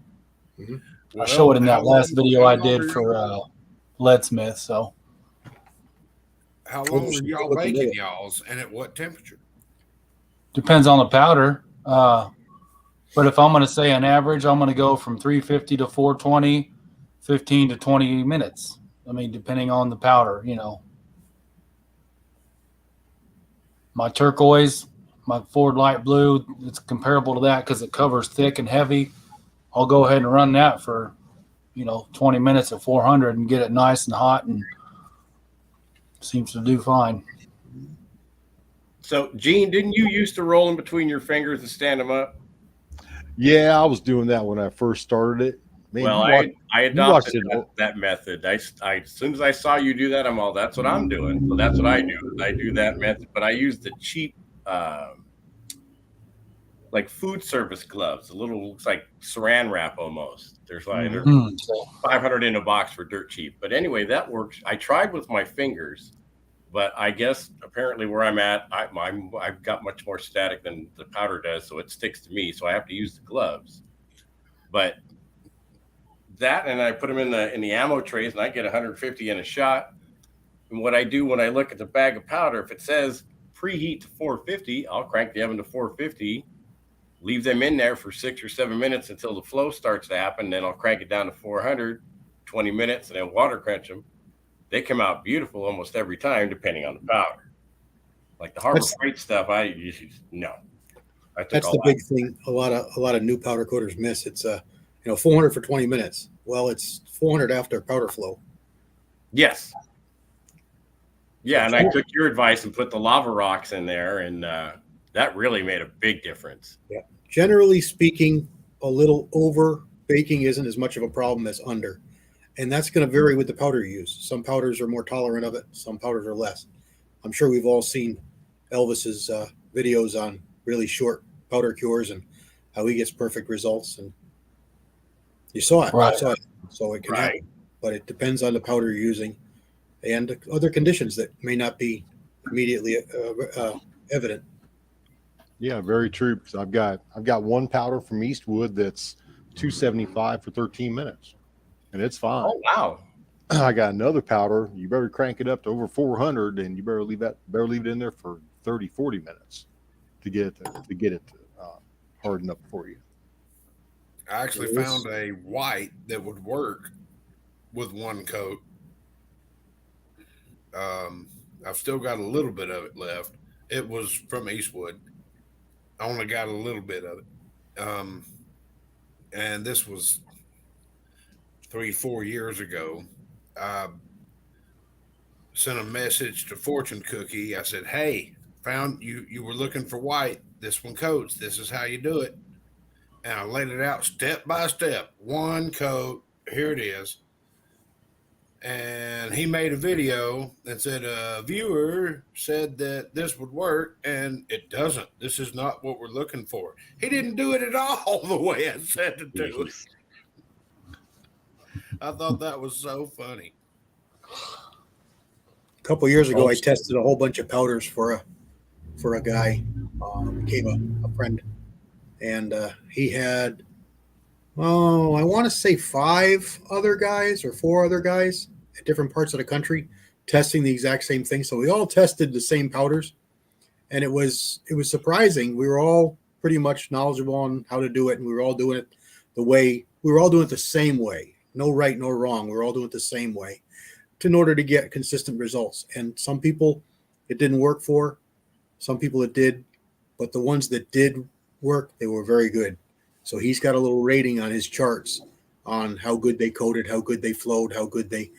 Mm-hmm. I'll show it in that last video I did for Leadsmith. So how long are y'all baking y'all's, and at what temperature? Depends on the powder. But if I'm going to say an average, I'm going to go from 350 to 420, 15 to 20 minutes. I mean, depending on the powder, My turquoise, my Ford light blue, it's comparable to that because it covers thick and heavy. I'll go ahead and run that for, 20 minutes at 400 and get it nice and hot, and seems to do fine. So, Gene, didn't you used to roll them between your fingers and stand them up? Yeah, I was doing that when I first started it. Man, Well, you I watched adopted it. that method. As soon as I saw you do that, I'm all, that's what I'm doing. So that's what I do. I do that method, but I use the cheap, like food service gloves. A little looks like Saran wrap almost. There's like they're 500 in a box for dirt cheap. But anyway, that works. I tried with my fingers, but I guess apparently where I'm at, I've got much more static than the powder does, so it sticks to me. So I have to use the gloves. But that, and I put them in the ammo trays, and I get 150 in a shot. And what I do when I look at the bag of powder, if it says preheat to 450, I'll crank the oven to 450, leave them in there for 6 or 7 minutes until the flow starts to happen. Then I'll crank it down to 400, 20 minutes, and then water quench them. They come out beautiful almost every time, depending on the powder. Like the Harbor Freight stuff, no. That's the big thing. A lot of new powder coaters miss. It's 400 for 20 minutes. Well, it's 400 after powder flow. Yes. Yeah, and I took your advice and put the lava rocks in there, and that really made a big difference. Yeah. Generally speaking, a little over baking isn't as much of a problem as under. And that's going to vary with the powder you use. Some powders are more tolerant of it. Some powders are less. I'm sure we've all seen Elvis's videos on really short powder cures and how he gets perfect results. And you saw it. Right. You saw it. So it can happen. But it depends on the powder you're using and other conditions that may not be immediately evident. Yeah, very true. Because I've got one powder from Eastwood that's 275 for 13 minutes, and it's fine. Oh wow! I got another powder. You better crank it up to over 400, and you better leave it in there for 30, 40 minutes to get it harden up for you. I actually found a white that would work with one coat. I've still got a little bit of it left. It was from Eastwood. I only got a little bit of it. And this was 3-4 years ago. I sent a message to Fortune Cookie. I said, hey, found you were looking for white. This one coats. This is how you do it. And I laid it out step by step. One coat. Here it is. And he made a video that said a viewer said that this would work, and it doesn't. This is not what we're looking for. He didn't do it at all the way I said to do it. I thought that was so funny. A couple of years ago, I tested a whole bunch of powders for a guy, became a friend, and he had, I want to say 5 other guys or 4 other guys at different parts of the country testing the exact same thing. So we all tested the same powders, and it was surprising. We were all pretty much knowledgeable on how to do it, and we were all doing it the same way. No right, no wrong. We were all doing it the same way in order to get consistent results. And some people it didn't work for, some people it did, but the ones that did work, they were very good. So he's got a little rating on his charts on how good they coated, how good they flowed, how good they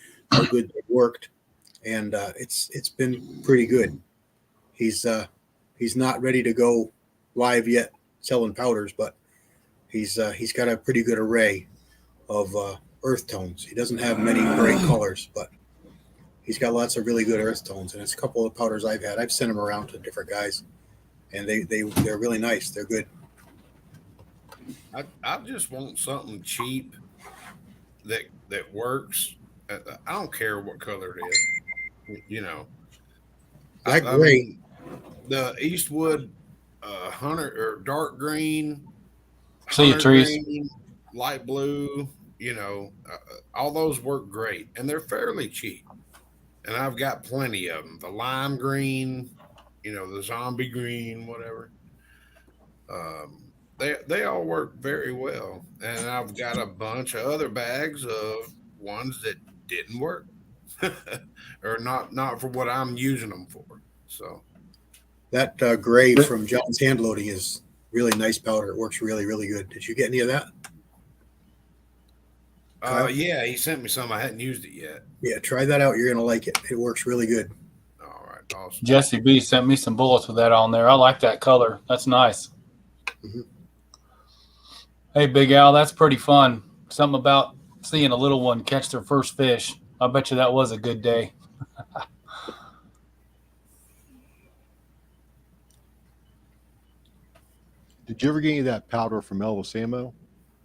worked, and it's been pretty good. He's not ready to go live yet selling powders, but he's got a pretty good array of earth tones. He doesn't have many bright colors, but he's got lots of really good earth tones. And it's a couple of powders I've had. I've sent them around to different guys, and they're really nice. They're good. I just want something cheap that works. I don't care what color it is. That gray. The Eastwood hunter or dark green, See you, trees. green, light blue. All those work great, and they're fairly cheap. And I've got plenty of them. The lime green, the zombie green, whatever. They all work very well. And I've got a bunch of other bags of ones that didn't work, or not for what I'm using them for. So That gray from John's hand loading is really nice powder. It works really, really good. Did you get any of that? Kyle? yeah, he sent me some. I hadn't used it yet. Yeah, try that out. You're going to like it. It works really good. All right, awesome. Jesse B sent me some bullets with that on there. I like that color. That's nice. Mhm. Hey, Big Al, that's pretty fun. Something about seeing a little one catch their first fish. I bet you that was a good day. Did you ever get any of that powder from Elvis Ammo?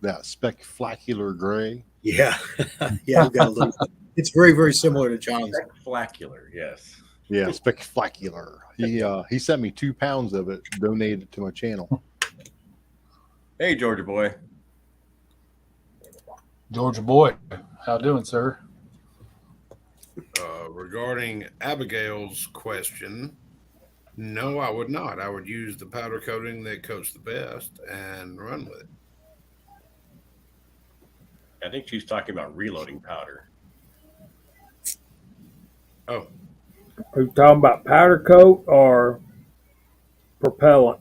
That spectacular gray? Yeah. Yeah, I've got a little. It's very, very similar to John's. Flacular, yes. Yeah, spectacular. He sent me 2 pounds of it, donated to my channel. Hey, Georgia boy. Georgia boy, how doing, sir? Regarding Abigail's question, no, I would not. I would use the powder coating that coats the best and run with it. I think she's talking about reloading powder. Oh, Are you talking about powder coat or propellant?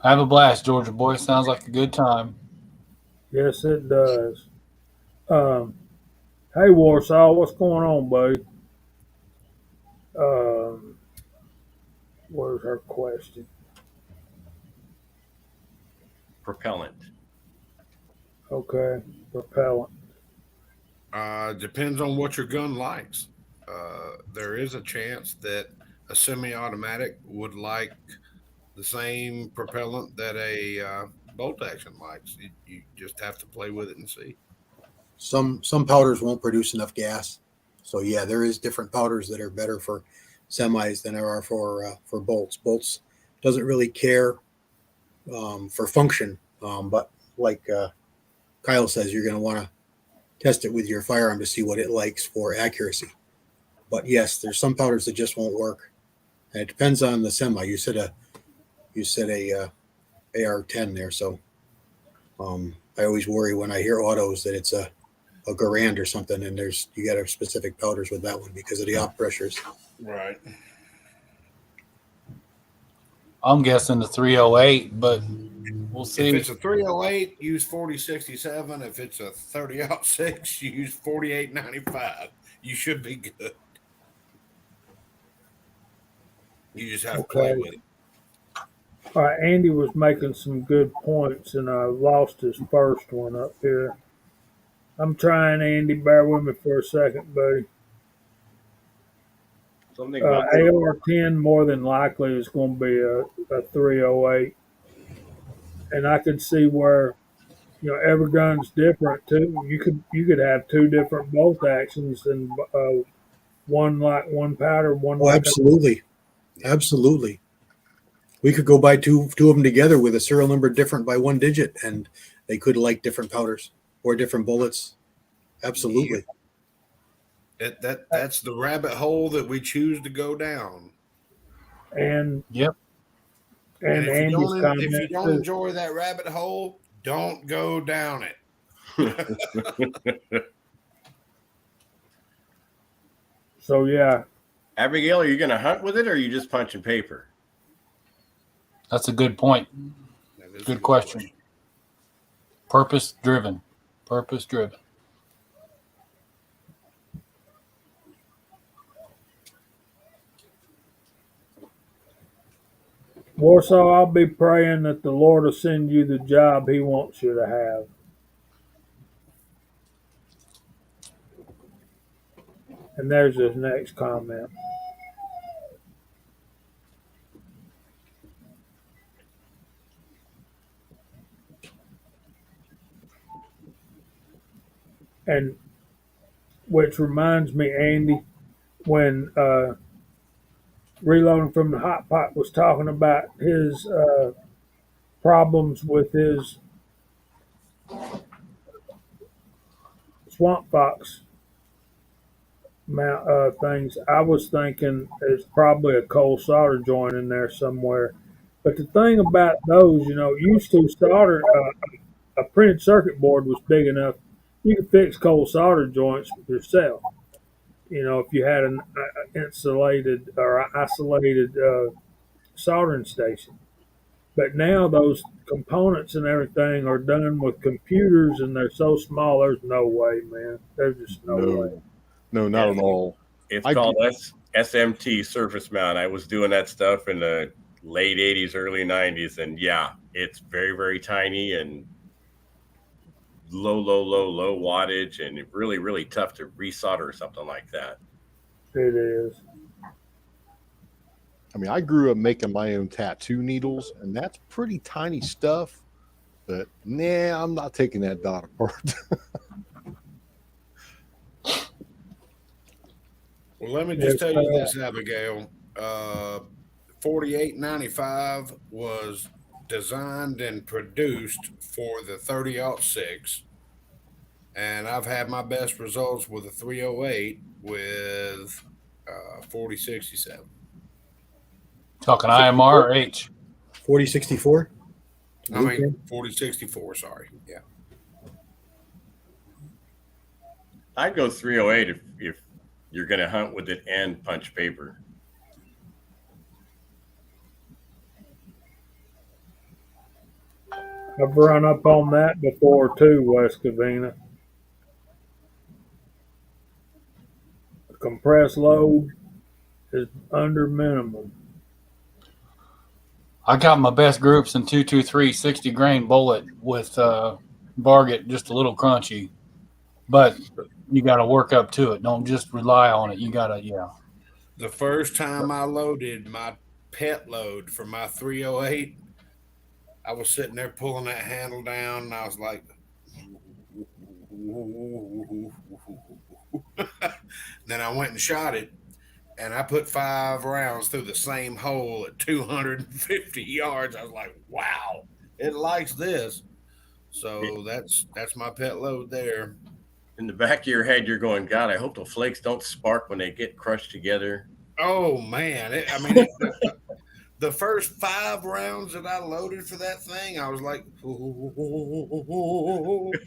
Have a blast, Georgia boy. Sounds like a good time. Yes, it does. Hey, Warsaw, what's going on, buddy? What was her question? Propellant. Okay, propellant. depends on what your gun likes. There is a chance that a semi-automatic would like the same propellant that a bolt action likes. You just have to play with it and see. Some powders won't produce enough gas. So yeah, there is different powders that are better for semis than there are for bolts. Bolts doesn't really care for function, but like Kyle says, you're going to want to test it with your firearm to see what it likes for accuracy. But yes, there's some powders that just won't work, and it depends on the semi. You said a AR-10 there, so I always worry when I hear autos that it's a Garand or something, and you got specific powders with that one because of the op pressures. Right. I'm guessing the 308, but we'll see. If it's a 308, use 4067. If it's a 30-06, use 4895. You should be good. You just have to play with it. All right, Andy was making some good points, and I lost his first one up here. I'm trying, Andy. Bear with me for a second, buddy. Something about AR-10 more than likely is going to be a 308, and I can see where every gun's different too. You could have two different bolt actions and one like one powder, one. Oh, absolutely, absolutely. We could go buy two of them together with a serial number different by one digit, and they could like different powders or different bullets. Absolutely. That's the rabbit hole that we choose to go down. And Yep. And if Andy's comment you don't too. enjoy that rabbit hole, don't go down it. So yeah, Abigail, are you going to hunt with it, or are you just punching paper? That's a good point. Good question. Purpose driven. Purpose driven. Warsaw, I'll be praying that the Lord will send you the job He wants you to have. And there's his next comment. And which reminds me, Andy, when Reloading from the Hot Pot was talking about his problems with his Swamp Fox mount things, I was thinking there's probably a cold solder joint in there somewhere. But the thing about those, used to solder, a printed circuit board was big enough you could fix cold solder joints yourself. If you had an insulated or isolated soldering station. But now those components and everything are done with computers, and they're so small. There's no way, man. There's just no way. No, not at all. It's I called SMT, surface mount. I was doing that stuff in the late 80s, early 90s. And yeah, it's very, very tiny and low wattage, and really, really tough to resolder something like that. It is. I mean, I grew up making my own tattoo needles, and that's pretty tiny stuff. But nah, I'm not taking that dot apart. Well, let me just tell you this, Abigail. 4895 was designed and produced for the 30-06, and I've had my best results with a 308 with 4067. Talking IMR or H? 4064. I mean 4064. Sorry, yeah. I'd go 308 if you're going to hunt with it and punch paper. I've run up on that before too, West Covina. The compressed load is under minimum. I got my best groups in 223 60 grain bullet with Barget, just a little crunchy, but you got to work up to it. Don't just rely on it. You got to, yeah. The first time I loaded my pet load for my 308, I was sitting there pulling that handle down, and I was like, then I went and shot it, and I put 5 rounds through the same hole at 250 yards. I was like, wow, it likes this. So that's my pet load there. In the back of your head, you're going, God, I hope the flakes don't spark when they get crushed together. Oh, man. The first 5 rounds that I loaded for that thing, I was like,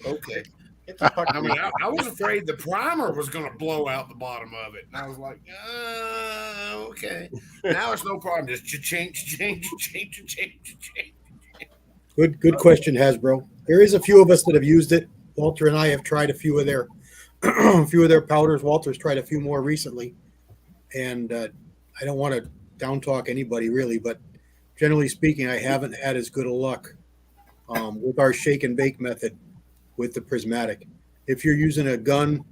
okay. I mean, I was afraid the primer was going to blow out the bottom of it. And I was like, okay. Now it's no problem. Just change. Good question, Hasbro. There is a few of us that have used it. Walter and I have tried a few of their powders. Walter's tried a few more recently. And I don't want to down talk anybody really, but generally speaking, I haven't had as good a luck with our shake and bake method with the prismatic. If you're using a gun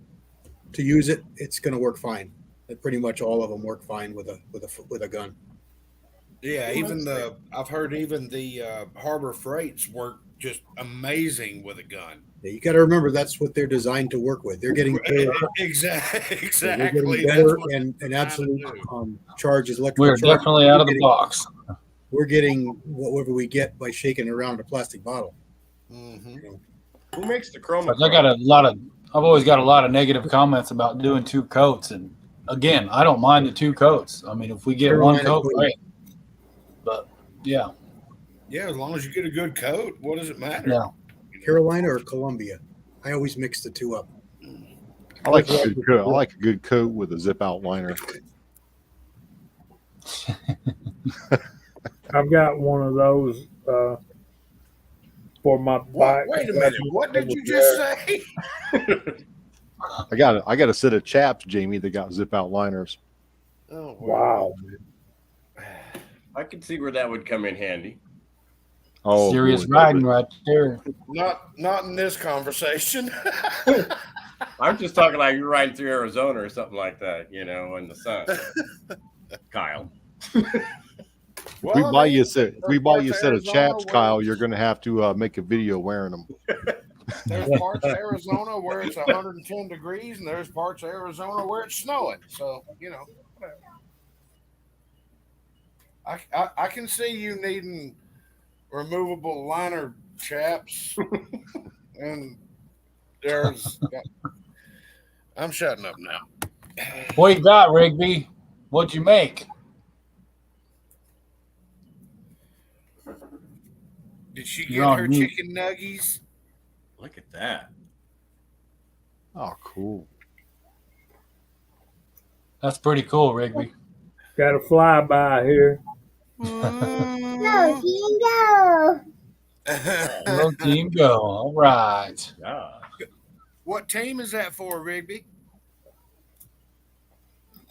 to use it, it's going to work fine. Pretty much all of them work fine with a gun. Yeah, I've heard even the Harbor Freights work just amazing with a gun. Yeah, you got to remember that's what they're designed to work with. They're getting better. Exactly. They're getting better and absolute charges. We're definitely out of the box. We're getting whatever we get by shaking around a plastic bottle. Mm-hmm. Who makes the chroma? I've always got a lot of negative comments about doing 2 coats, and again, I don't mind the 2 coats. I mean, if we get one coat, great. But yeah. Yeah, as long as you get a good coat, what does it matter? Yeah. Carolina or Columbia? I always mix the 2 up. I like a good coat. I like a good coat with a zip out liner. I've got one of those for my bike. Wait a minute. What did you just say? I got a set of chaps, Jamie, that got zip out liners. Oh, wow. I can see where that would come in handy. Oh, serious boy, riding right there. Not in this conversation. I'm just talking like you're riding through Arizona or something like that, in the sun. Kyle. If we buy you a set of chaps, Kyle, you're going to have to make a video wearing them. There's parts of Arizona where it's 110 degrees, and there's parts of Arizona where it's snowing. So, whatever. I can see you needing removable liner chaps, and I'm shutting up now. What you got, Rigby? What'd you make? Did she You're get on her mute. chicken nuggies? Look at that. Oh, cool. That's pretty cool, Rigby. Got a flyby here. No, team go. Hello, team, go. All right. Yeah. What team is that for, Rigby?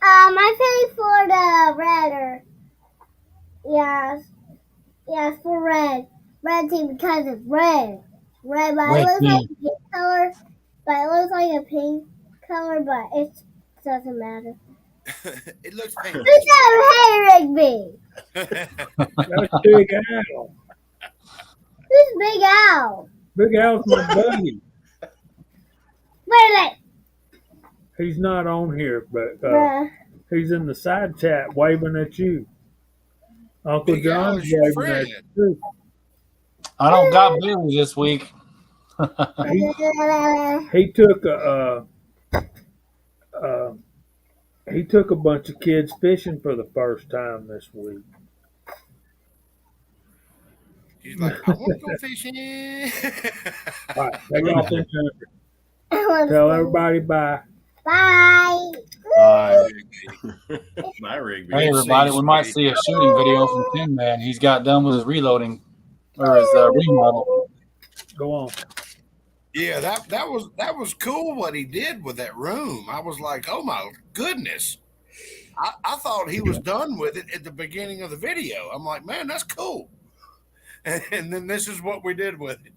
I paid for the redder. Yes, for red. Red team because it's red. Red, but Red it looks team. like a pink color. But it looks like a pink color, but it doesn't matter. It looks pink. Who's that? Hey, Rigby. That's Big Al. Who's Big Al? Big Al's my buddy. Wait. He's not on here, but Bruh. he's in the side chat waving at you. Uncle Big Al John's is your waving friend. at you. I don't got Billy this week. He took he took a bunch of kids fishing for the first time this week. He's like, I want to go fishing. All right, take off in country. Tell everybody bye. Bye. Bye. My Rigby. Hey, everybody, we might see a shooting video from Tin Man. He's got done with his reloading or his remodel. Go on. Yeah, that was cool what he did with that room. I was like, oh my goodness. I thought he was done with it at the beginning of the video. I'm like, man, that's cool. And then this is what we did with it.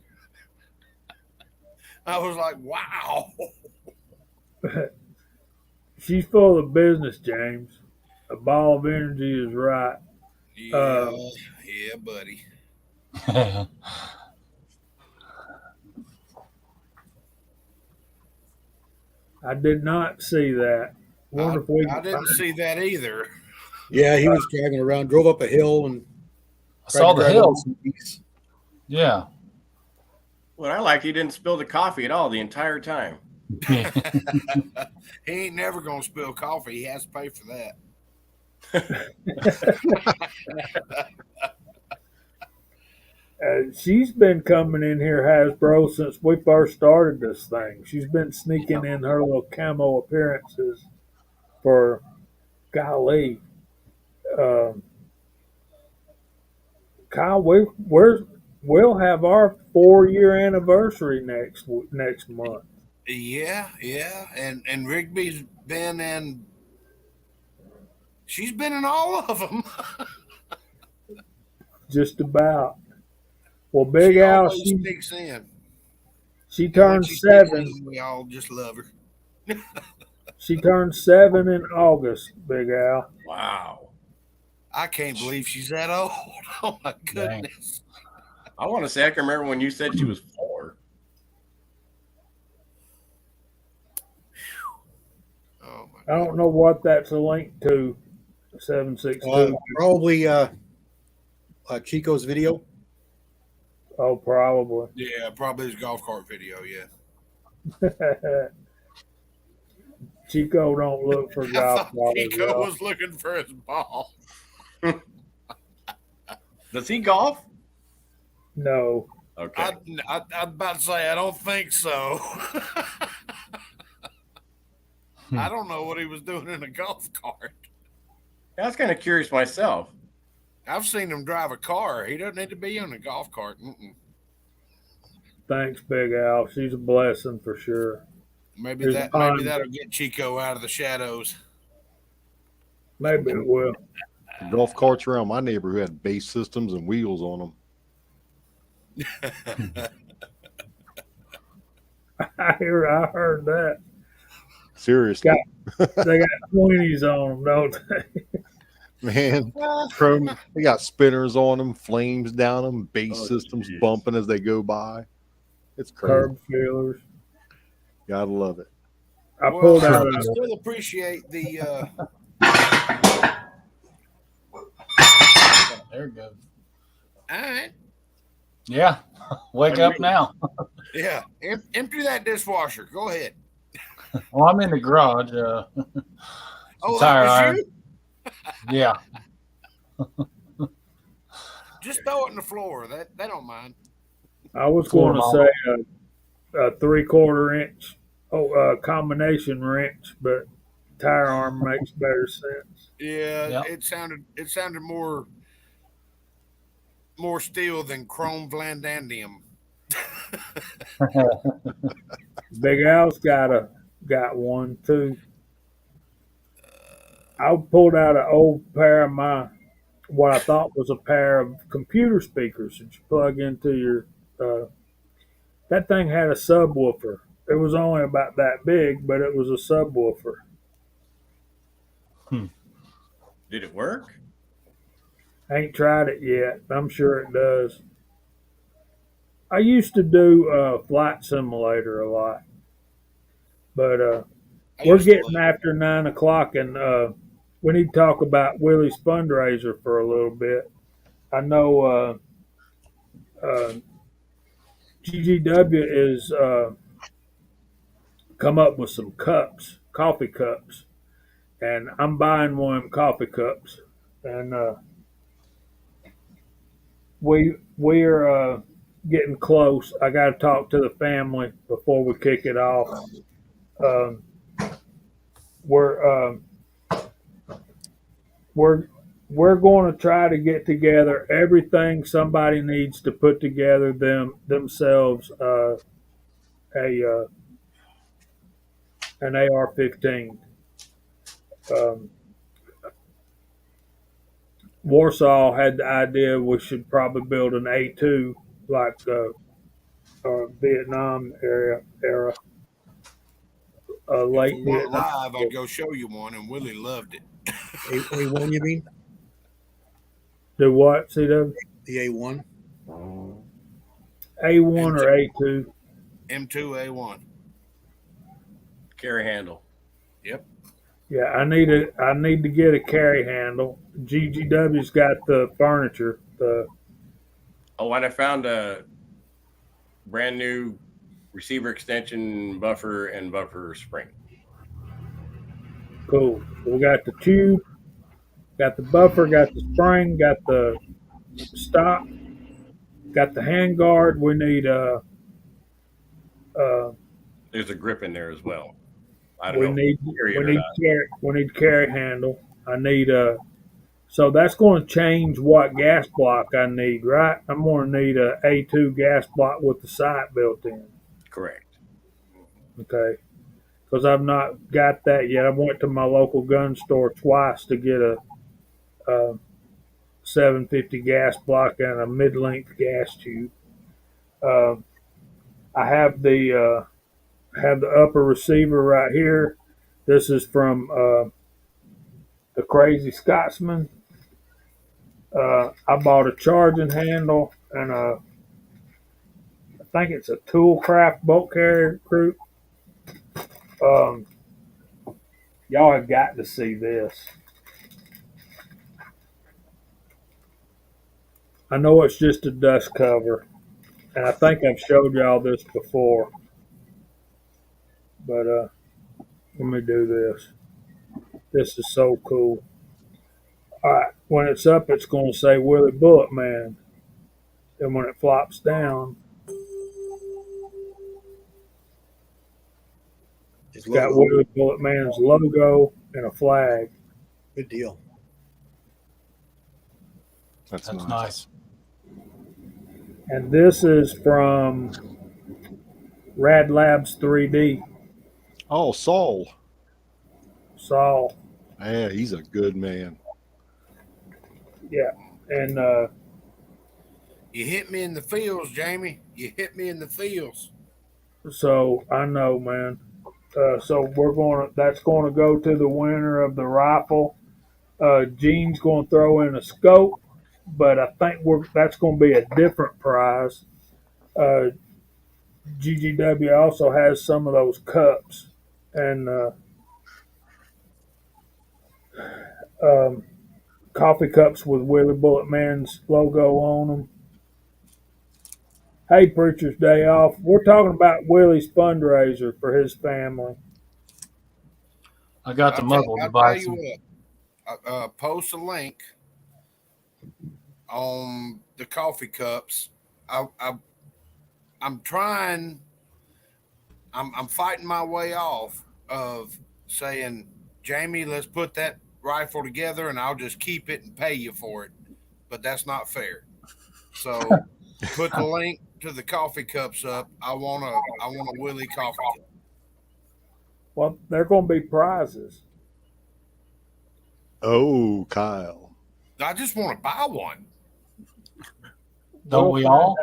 I was like, wow. She's full of business, James. A ball of energy is right. Yeah, yeah, buddy. I did not see that. Wonder if we I can didn't find see that either. Yeah, he was driving around, drove up a hill, and I saw the tried to drive over hill. some geese. Yeah. What I like, he didn't spill the coffee at all the entire time. He ain't never gonna spill coffee. He has to pay for that. She's been coming in here, Hasbro, since we first started this thing. She's been sneaking in her little camo appearances for, golly. Kyle, we'll have our 4-year anniversary next month. Yeah, and Rigby's been in. She's been in all of them. Just about. Well, Big She Al, always sneaks in. she And when turned she sneaks 7. in, we all just love her. She turned 7 in August, Big Al. Wow. I can't believe she's that old. Oh my goodness. I want to say I can remember when you said she was 4. Oh my I don't know what that's a link to. 762. Probably Chico's video. Oh, probably. Yeah, probably his golf cart video, yeah. Chico don't look for I golf thought balls. Chico y'all. was looking for his ball. Does he golf? No. Okay. I'm about to say, I don't think so. I don't know what he was doing in a golf cart. I was kind of curious myself. I've seen him drive a car. He doesn't need to be in a golf cart. Mm-mm. Thanks, Big Al. She's a blessing for sure. Maybe There's that pond. maybe that'll get Chico out of the shadows. Maybe it will. The golf carts around my neighborhood had base systems and wheels on them. I heard that. Seriously, They got 20s on them, don't they? man. Chrome, they got spinners on them, flames down them, base Oh, systems geez. bumping as they go by. It's crazy. Curb feelers. Gotta love it. I Well, pulled out I a still appreciate the There it goes. all right. Yeah. Wake up now. Yeah. Empty that dishwasher. Go ahead. Well, I'm in the garage. Oh, tire that was iron. you? Yeah. Just throw it in the floor. They don't mind. I was Floor going to model. say a 3/4 inch combination wrench, but tire arm makes better sense. Yeah, Yeah. it sounded more steel than chrome Vlandandium. Big Al's got one too. I pulled out an old pair of what I thought was a pair of computer speakers that you plug into your. That thing had a subwoofer. It was only about that big, but it was a subwoofer. Did it work? Ain't tried it yet. I'm sure it does. I used to do Flight Simulator a lot, but I we're used to getting love after 9 o'clock, and we need to talk about Willie's fundraiser for a little bit. I know GGW is come up with some cups, coffee cups, and I'm buying one of them coffee cups, and we're getting close. I got to talk to the family before we kick it off. Um, we're we're we're going to try to get together everything somebody needs to put together themselves a an AR-15. Um, Warsaw had the idea we should probably build an A2 like Vietnam era, it. If late we weren't Vietnam. live, I'd go show you one, and Willie loved it. A1, you mean? Do what? CW? The A1? A1 or A2? M2A1. Carry handle. Yep. Yeah, I need to get a carry handle. GGW's got the furniture. Oh, and I found a brand new receiver extension buffer and buffer spring. Cool. So we got the tube, got the buffer, got the spring, got the stop, got the hand guard. We need There's a grip in there as well. I don't we know. need Period we or need not. carry handle. I need so that's going to change what gas block I need, right? I'm going to need a A2 gas block with the sight built in. Correct. Okay. Because I've not got that yet. I went to my local gun store twice to get a 750 gas block and a mid-length gas tube. Uh, I have the upper receiver right here. This is from the Crazy Scotsman. I bought a charging handle and I think it's a Toolcraft bolt carrier group. Um, y'all have got to see this. I know it's just a dust cover, and I think I've showed y'all this before. But let me do this. This is so cool. All right, when it's up, it's going to say Willie Bullet Man. Then when it flops down, it's got Willie Bullet Man's logo and a flag. Good deal. That's nice. And this is from Rad Labs 3D. Oh, Saul. Saul. Yeah, he's a good man. Yeah. And You hit me in the feels, Jamie. You hit me in the feels. so I know, man. So that's going to go to the winner of the rifle. Gene's going to throw in a scope, but I think that's going to be a different prize. GGW also has some of those cups and coffee cups with Willie Bullet Man's logo on them. Hey, Preacher's Day Off. We're talking about Willie's fundraiser for his family. I got the muzzle I'll device. tell you what. Post a link on the coffee cups. I'm trying. I'm fighting my way off of saying, Jamie, let's put that rifle together, and I'll just keep it and pay you for it. But that's not fair. So put the link to the coffee cups up. I want a Willie coffee cup. Well, they're going to be prizes. Oh, Kyle. I just want to buy one. Don't We'll we find all?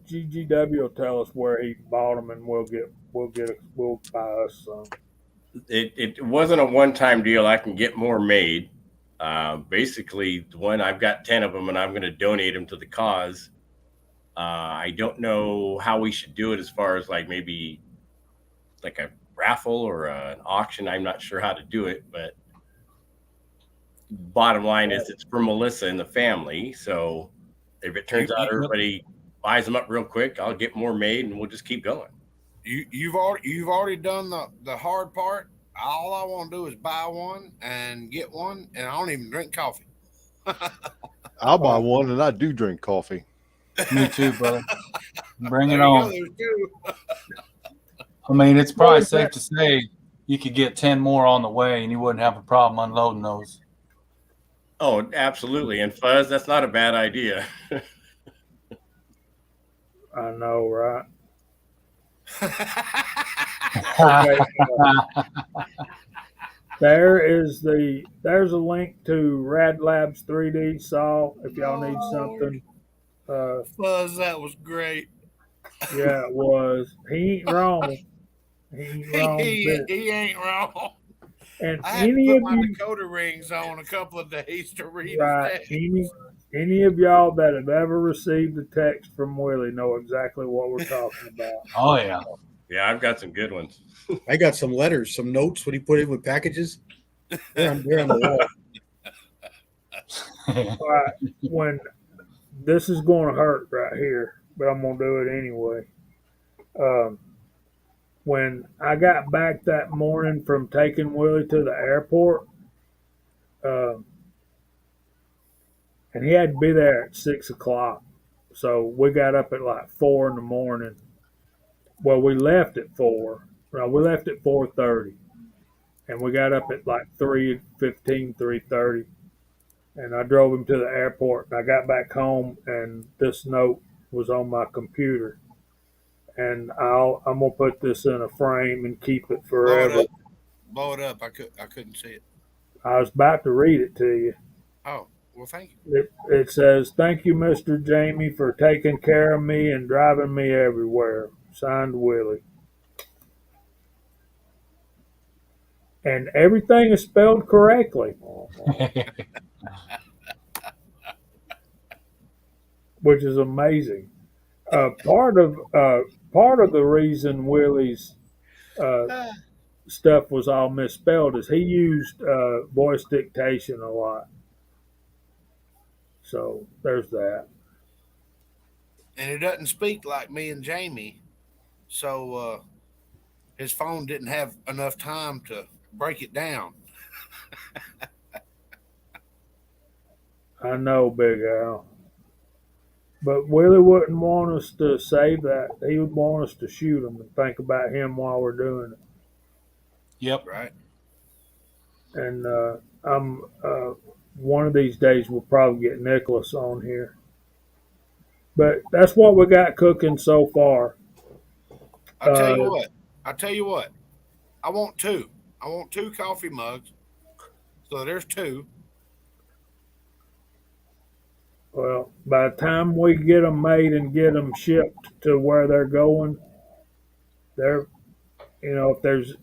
GGW will tell us where he bought them, and we'll buy us some. It wasn't a one-time deal. I can get more made. Basically, when I've got 10 of them, and I'm going to donate them to the cause. I don't know how we should do it as far as like maybe like a raffle or an auction. I'm not sure how to do it, but bottom line is it's for Melissa and the family. So if it turns out everybody buys them up real quick, I'll get more made and we'll just keep going. You've already done the hard part. All I want to do is buy one and get one, and I don't even drink coffee. I'll buy one, and I do drink coffee. Me too, brother. Bring it There you on. go, there's two. I mean, it's probably safe to say you could get 10 more on the way and you wouldn't have a problem unloading those. Oh, absolutely. And Fuzz, that's not a bad idea. I know, right? Okay. There's a link to Rad Labs 3D saw if y'all need something. Fuzz, that was great. Yeah, it was. He ain't wrong. He ain't wrong. He ain't wrong. And I had to put my Dakota rings on a couple of days to read right, it. any of y'all that have ever received a text from Willie know exactly what we're talking about. Oh, yeah. Yeah, I've got some good ones. I got some letters, some notes. What he put in with packages. They're on the wall. All right, when this is going to hurt right here, but I'm going to do it anyway. When I got back that morning from taking Willie to the airport, and he had to be there at 6 o'clock. So we got up at like 4 in the morning. Well, we left at 4. No, we left at 4:30, and we got up at like 3:15, 3:30, and I drove him to the airport. And I got back home, and this note was on my computer, and I'm gonna put this in a frame and keep it forever. Blow it up. I couldn't see it. I was about to read it to you. Oh, well, thank you. It says, "Thank you, Mr. Jamie, for taking care of me and driving me everywhere." Signed, Willie. And everything is spelled correctly, which is amazing. Part of the reason Willie's stuff was all misspelled is he used voice dictation a lot. So there's that. And it doesn't speak like me and Jamie, so his phone didn't have enough time to break it down. I know, Big Al. But Willie wouldn't want us to save that. He would want us to shoot him and think about him while we're doing it. Yep. Right. And I'm one of these days we'll probably get Nicholas on here. But that's what we got cooking so far. I'll tell you what. I want two. I want 2 coffee mugs. So there's 2. Well, by the time we get them made and get them shipped to where they're going, if there's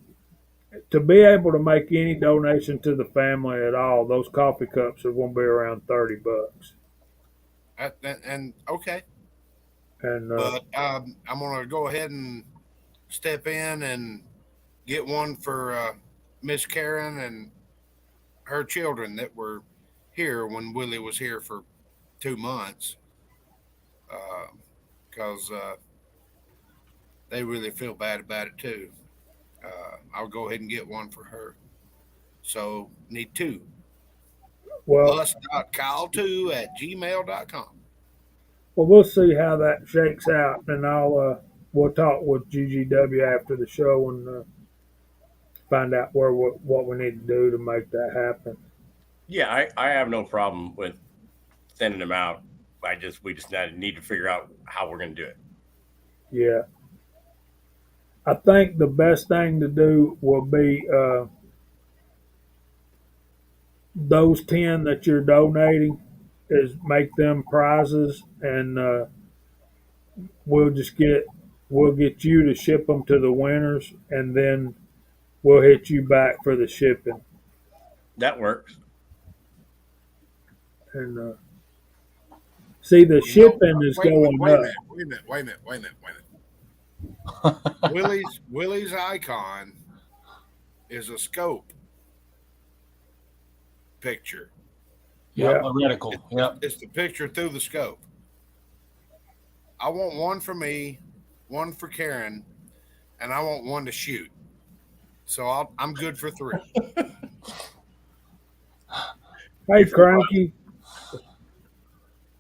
to be able to make any donation to the family at all, those coffee cups are going to be around $30. And okay. And but I'm going to go ahead and step in and get one for Miss Karen and her children that were here when Willie was here for 2 months, because they really feel bad about it too. I'll go ahead and get one for her. So need two. Well, us.kyle2@gmail.com. well, we'll see how that shakes out, and we'll talk with GGW after the show and find out what we need to do to make that happen. Yeah, I have no problem with sending them out. We just need to figure out how we're going to do it. Yeah, I think the best thing to do will be those 10 that you're donating is make them prizes, and we'll just we'll get you to ship them to the winners, and then we'll hit you back for the shipping. That works. And see, the shipping is wait, going wait a up. minute. Wait a minute. Willie's icon is a scope picture. Yeah, Yeah. a reticle. Yeah. It's the picture through the scope. I want one for me, one for Karen, and I want one to shoot. So I'm good for 3. Hey, Cranky.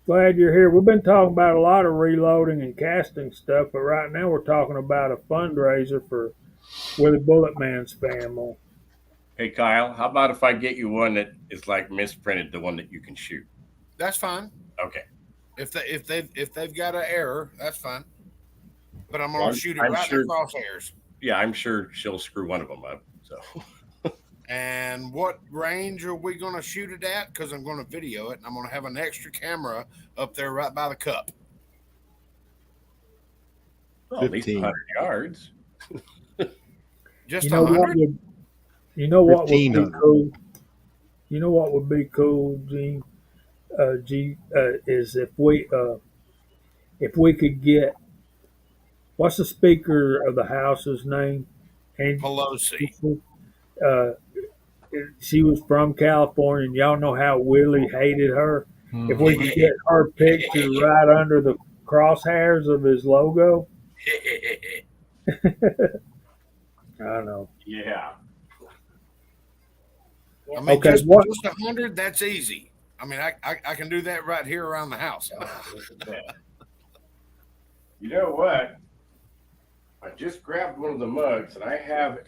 Glad you're here. We've been talking about a lot of reloading and casting stuff, but right now we're talking about a fundraiser for Willie Bullet Man's family. Hey, Kyle, how about if I get you one that is like misprinted, the one that you can shoot? That's fine. Okay. If they've got an error, that's fine. But I'm gonna shoot it right in the crosshairs. Yeah, I'm sure she'll screw one of them up. So. And what range are we going to shoot it at? Because I'm going to video it, and I'm going to have an extra camera up there right by the cup. Well, at least 100 yards. Just You know 100? what would be 1,500. cool? You know what would be cool, Gene? Is if we could get, what's the Speaker of the House's name? And Pelosi. She was from California, and y'all know how Willie hated her. If we could get her picture right under the crosshairs of his logo, I know. Yeah. I mean, Okay, just what- 100, that's easy. I mean, I can do that right here around the house. You know what? I just grabbed one of the mugs, and I have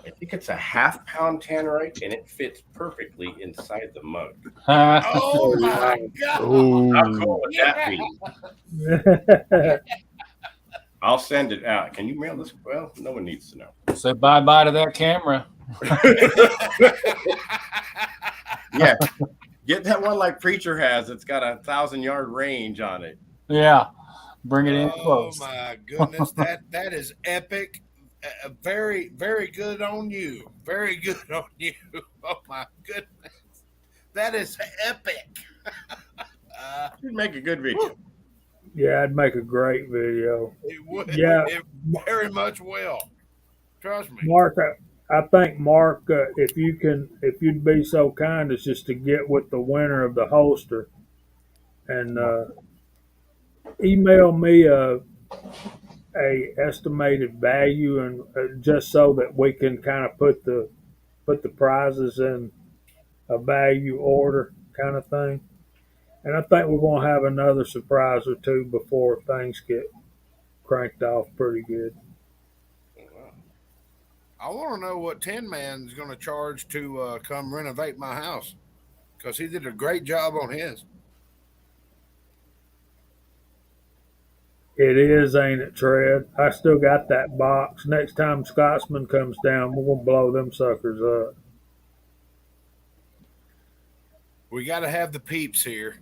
I think it's a half-pound tannerite, and it fits perfectly inside the mug. Oh, my God. How cool would that be? I'll send it out. Can you mail this? Well, no one needs to know. Say bye-bye to that camera. Yeah. Get that one like Preacher has. It's got a 1,000-yard range on it. Yeah. Bring it in Oh, close. my goodness. That is epic. Very, very good on you. Very good on you. Oh, my goodness. That is epic. You'd make a good video. Yeah, I'd make a great video. It would. Yeah. It very much will. Trust me. Mark, I think Mark, if you'd be so kind as just to get with the winner of the holster and email me a estimated value, and just so that we can kind of put the prizes in a value order kind of thing. And I think we're going to have another surprise or two before things get cranked off pretty good. I want to know what Tin Man's going to charge to come renovate my house, because he did a great job on his. It is, ain't it, Tread? I still got that box. Next time Scotsman comes down, we're going to blow them suckers up. We got to have the peeps here.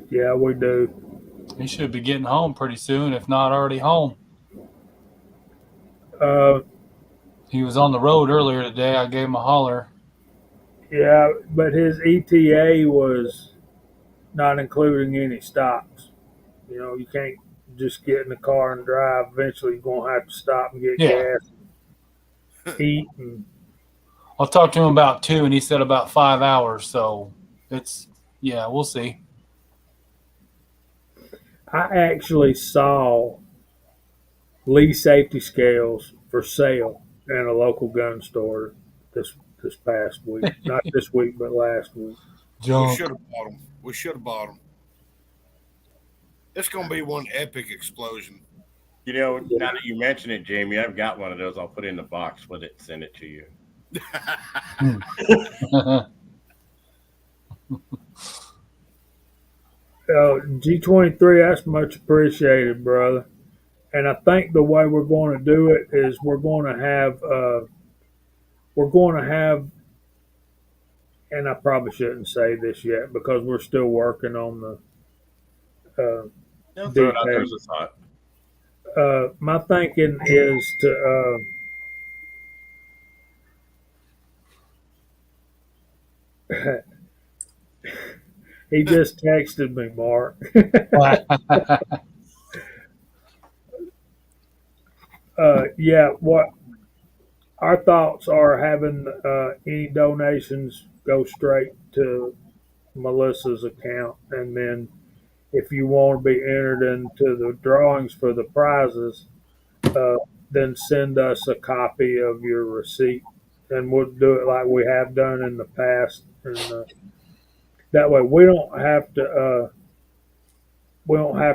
Yeah, we do. He should be getting home pretty soon, if not already home. He was on the road earlier today. I gave him a holler. Yeah, but his ETA was not including any stops. You know, you can't just get in the car and drive. Eventually, you're going to have to stop and get gas, and eat. And I'll talk to him about 2, and he said about 5 hours. So we'll see. I actually saw Lee safety scales for sale in a local gun store this past week. Not this week, but last week. We Junk. should have bought them. We should have bought them. It's going to be one epic explosion. You know, now that you mention it, Jamie, I've got one of those. I'll put it in the box with it and send it to you. G23, that's much appreciated, brother. And I think the way we're going to do it is we're going to have, and I probably shouldn't say this yet because we're still working on the Throw it out there as a thought. my thinking is to he just texted me, Mark. Yeah, what our thoughts are having any donations go straight to Melissa's account, and then if you want to be entered into the drawings for the prizes, then send us a copy of your receipt, and we'll do it like we have done in the past, and that way we don't have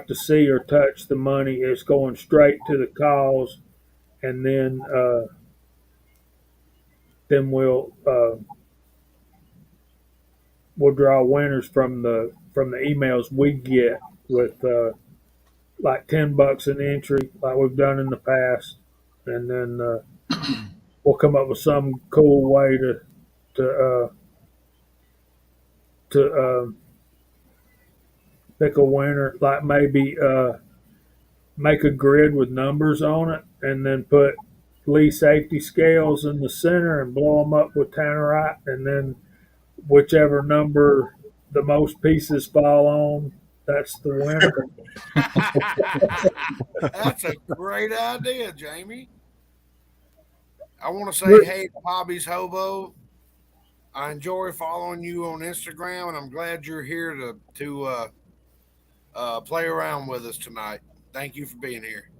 to see or touch the money. It's going straight to the cause, and then we'll draw winners from the emails we get with like $10 an entry, like we've done in the past, and then we'll come up with some cool way to pick a winner, like maybe make a grid with numbers on it, and then put Lee safety scales in the center and blow them up with tannerite, and then whichever number the most pieces fall on, that's the winner. That's a great idea, Jamie. I want to say hey to Hobby's Hobo. I enjoy following you on Instagram, and I'm glad you're here to play around with us tonight. Thank you for being here.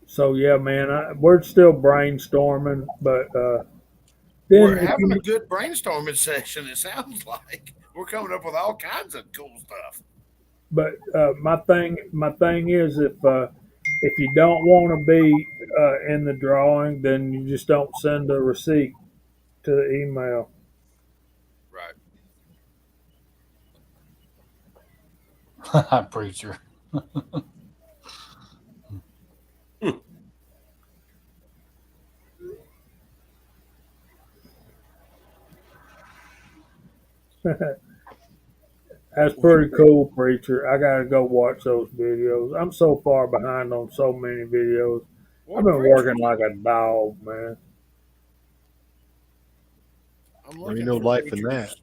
So yeah, man, we're still brainstorming, but then We're having a good brainstorming session. It sounds like we're coming up with all kinds of cool stuff. But my thing is, if you don't want to be in the drawing, then you just don't send a receipt to the email. Right. Preacher. That's pretty cool, preacher. I gotta go watch those videos. I'm so far behind on so many videos. I've been working like a dog, man. I'm There ain't looking no for life in Preacher's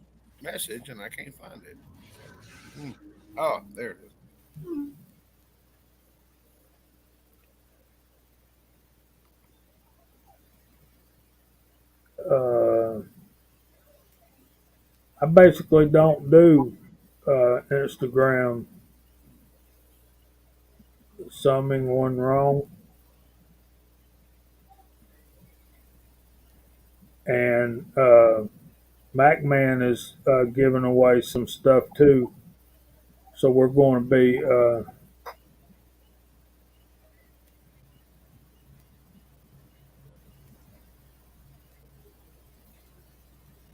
that. message, and I can't find it. Oh, there it is. I basically don't do Instagram. Summing one wrong. And MacMan is giving away some stuff too. So we're going to be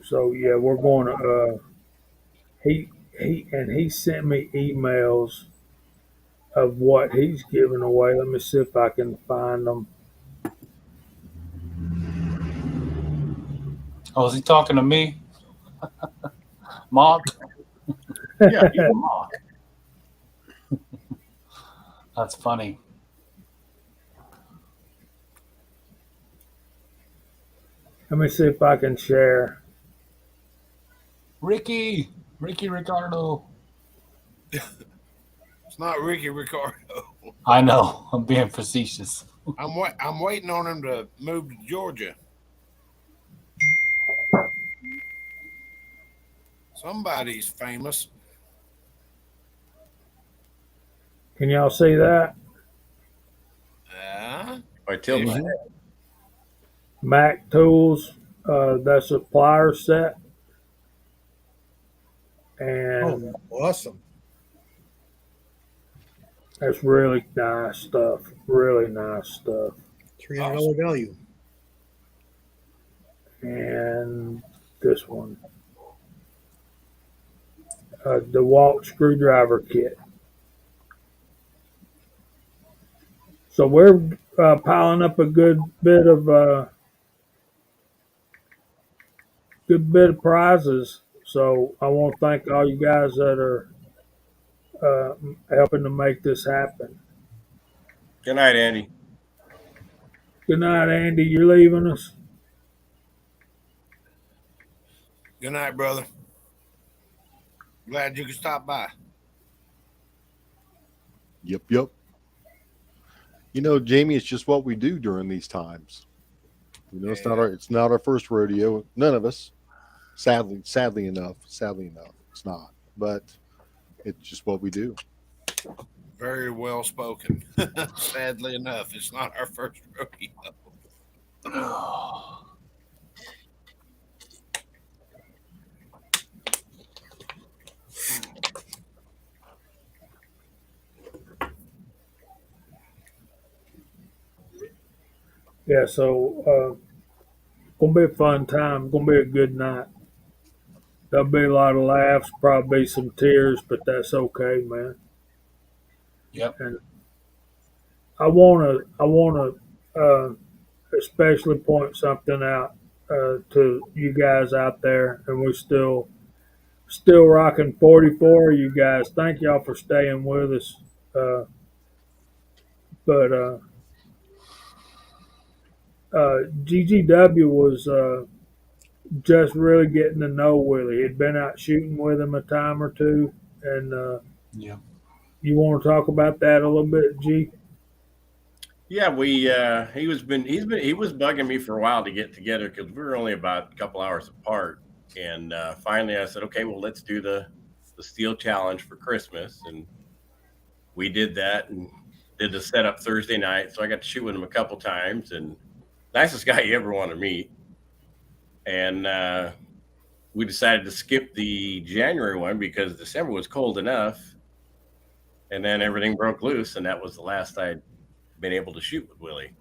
so yeah, we're going to he sent me emails of what he's giving away. Let me see if I can find them. Oh, is he talking to me? Mark? Yeah, he's a mock. That's funny. Let me see if I can share. Ricky Ricardo. It's not Ricky Ricardo. I know. I'm being facetious. I'm waiting on him to move to Georgia. Somebody's famous. Can y'all see that? By tilt. Yeah. Mac Tools, that's a plier set. And Oh, awesome. that's really nice stuff. Really nice stuff. $300 value. And this one, DeWalt screwdriver kit. So we're piling up a good bit of prizes. So I want to thank all you guys that are helping to make this happen. Good night, Andy. Good night, Andy. You're leaving us. Good night, brother. Glad you could stop by. Yep, yep. You know, Jamie, it's just what we do during these times. You know, it's not our first rodeo. None of us. Sadly enough, it's not. But it's just what we do. Very well spoken. Sadly enough, it's not our first rodeo. Yeah, so gonna be a fun time. Gonna be a good night. There'll be a lot of laughs, probably some tears, but that's okay, man. Yep. And I wanna especially point something out to you guys out there, and we're still rocking 44. You guys, thank y'all for staying with us. But GGW was just really getting to know Willie. He'd been out shooting with him a time or two, and Yeah. you want to talk about that a little bit, G? Yeah, he was bugging me for a while to get together because we were only about a couple hours apart, and finally I said, okay, well, let's do the steel challenge for Christmas, and we did that and did the setup Thursday night, so I got to shoot with him a couple times, and nicest guy you ever want to meet. And we decided to skip the January one because December was cold enough, and then everything broke loose, and that was the last I'd been able to shoot with Willie.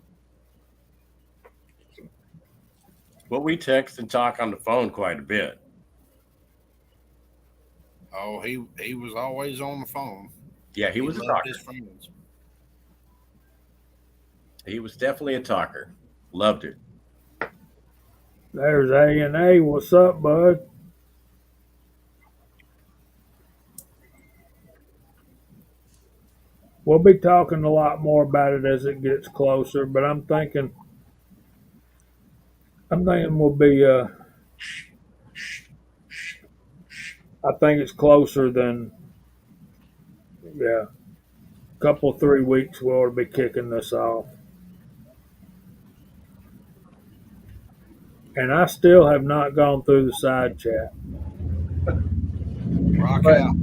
But we text and talk on the phone quite a bit. Oh, he was always on the phone. Yeah, he was a loved talker. his friends. He was definitely a talker. Loved it. There's A&A. What's up, bud? We'll be talking a lot more about it as it gets closer, but I'm thinking we'll be I think it's closer than a couple 3 weeks we ought to be kicking this off. And I still have not gone through the side chat. Rock But out.